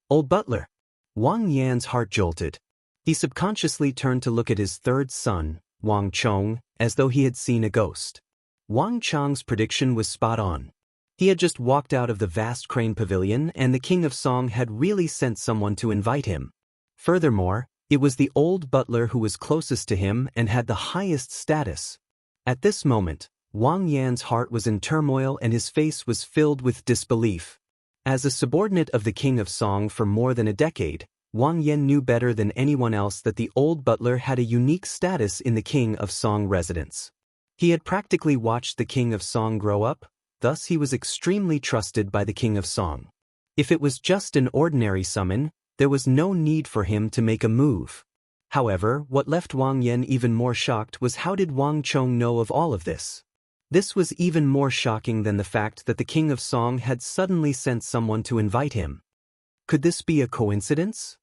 Old butler. Wang Yan's heart jolted. He subconsciously turned to look at his third son, Wang Chong, as though he had seen a ghost. Wang Chong's prediction was spot on. He had just walked out of the vast crane pavilion and the king of Song had really sent someone to invite him. Furthermore, it was the old butler who was closest to him and had the highest status. At this moment, Wang Yan's heart was in turmoil and his face was filled with disbelief. As a subordinate of the king of Song for more than a decade, Wang Yan knew better than anyone else that the old butler had a unique status in the king of Song residence. He had practically watched the king of Song grow up, thus he was extremely trusted by the king of Song. If it was just an ordinary summon, there was no need for him to make a move. However, what left Wang Yan even more shocked was how did Wang Chong know of all of this? This was even more shocking than the fact that the king of Song had suddenly sent someone to invite him. Could this be a coincidence?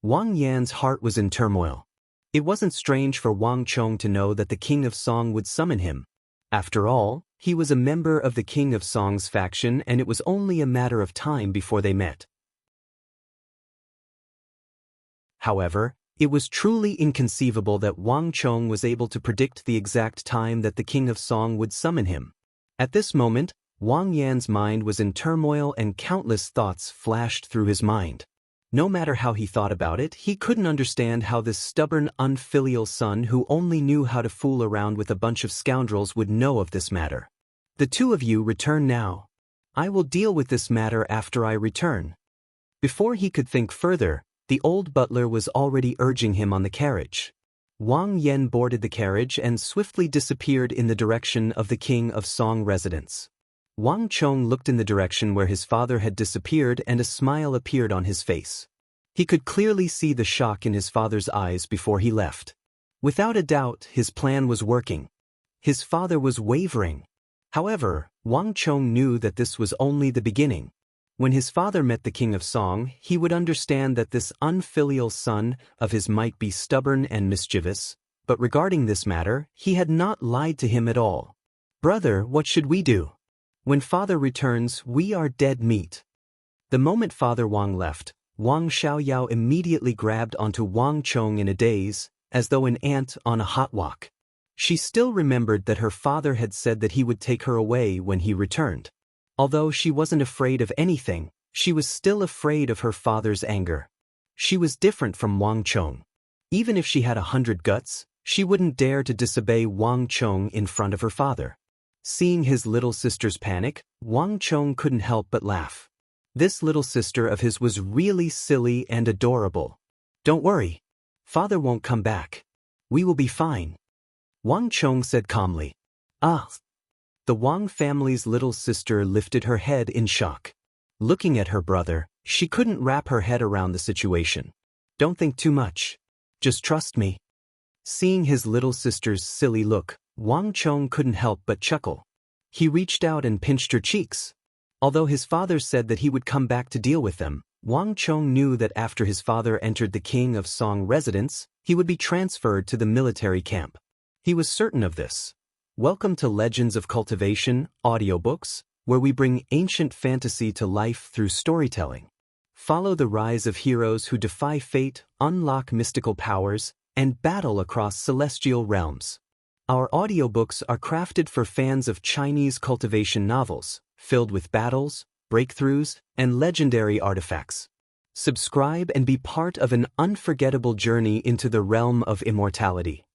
Wang Yan's heart was in turmoil. It wasn't strange for Wang Chong to know that the king of Song would summon him. After all, he was a member of the king of Song's faction and it was only a matter of time before they met. However, it was truly inconceivable that Wang Chong was able to predict the exact time that the king of Song would summon him. At this moment, Wang Yan's mind was in turmoil and countless thoughts flashed through his mind. No matter how he thought about it, he couldn't understand how this stubborn, unfilial son who only knew how to fool around with a bunch of scoundrels would know of this matter. The two of you return now. I will deal with this matter after I return. Before he could think further, the old butler was already urging him on the carriage. Wang Yan boarded the carriage and swiftly disappeared in the direction of the king of Song residence. Wang Chong looked in the direction where his father had disappeared and a smile appeared on his face. He could clearly see the shock in his father's eyes before he left. Without a doubt, his plan was working. His father was wavering. However, Wang Chong knew that this was only the beginning. When his father met the king of Song, he would understand that this unfilial son of his might be stubborn and mischievous, but regarding this matter, he had not lied to him at all. Brother, what should we do? When father returns, we are dead meat. The moment Father Wang left, Wang Xiaoyao immediately grabbed onto Wang Chong in a daze, as though an ant on a hot wok. She still remembered that her father had said that he would take her away when he returned. Although she wasn't afraid of anything, she was still afraid of her father's anger. She was different from Wang Chong. Even if she had 100 guts, she wouldn't dare to disobey Wang Chong in front of her father. Seeing his little sister's panic, Wang Chong couldn't help but laugh. This little sister of his was really silly and adorable. Don't worry. Father won't come back. We will be fine. Wang Chong said calmly. Ah. The Wang family's little sister lifted her head in shock. Looking at her brother, she couldn't wrap her head around the situation. Don't think too much. Just trust me. Seeing his little sister's silly look, Wang Chong couldn't help but chuckle. He reached out and pinched her cheeks. Although his father said that he would come back to deal with them, Wang Chong knew that after his father entered the King of Song residence, he would be transferred to the military camp. He was certain of this. Welcome to Legends of Cultivation, audiobooks, where we bring ancient fantasy to life through storytelling. Follow the rise of heroes who defy fate, unlock mystical powers, and battle across celestial realms. Our audiobooks are crafted for fans of Chinese cultivation novels, filled with battles, breakthroughs, and legendary artifacts. Subscribe and be part of an unforgettable journey into the realm of immortality.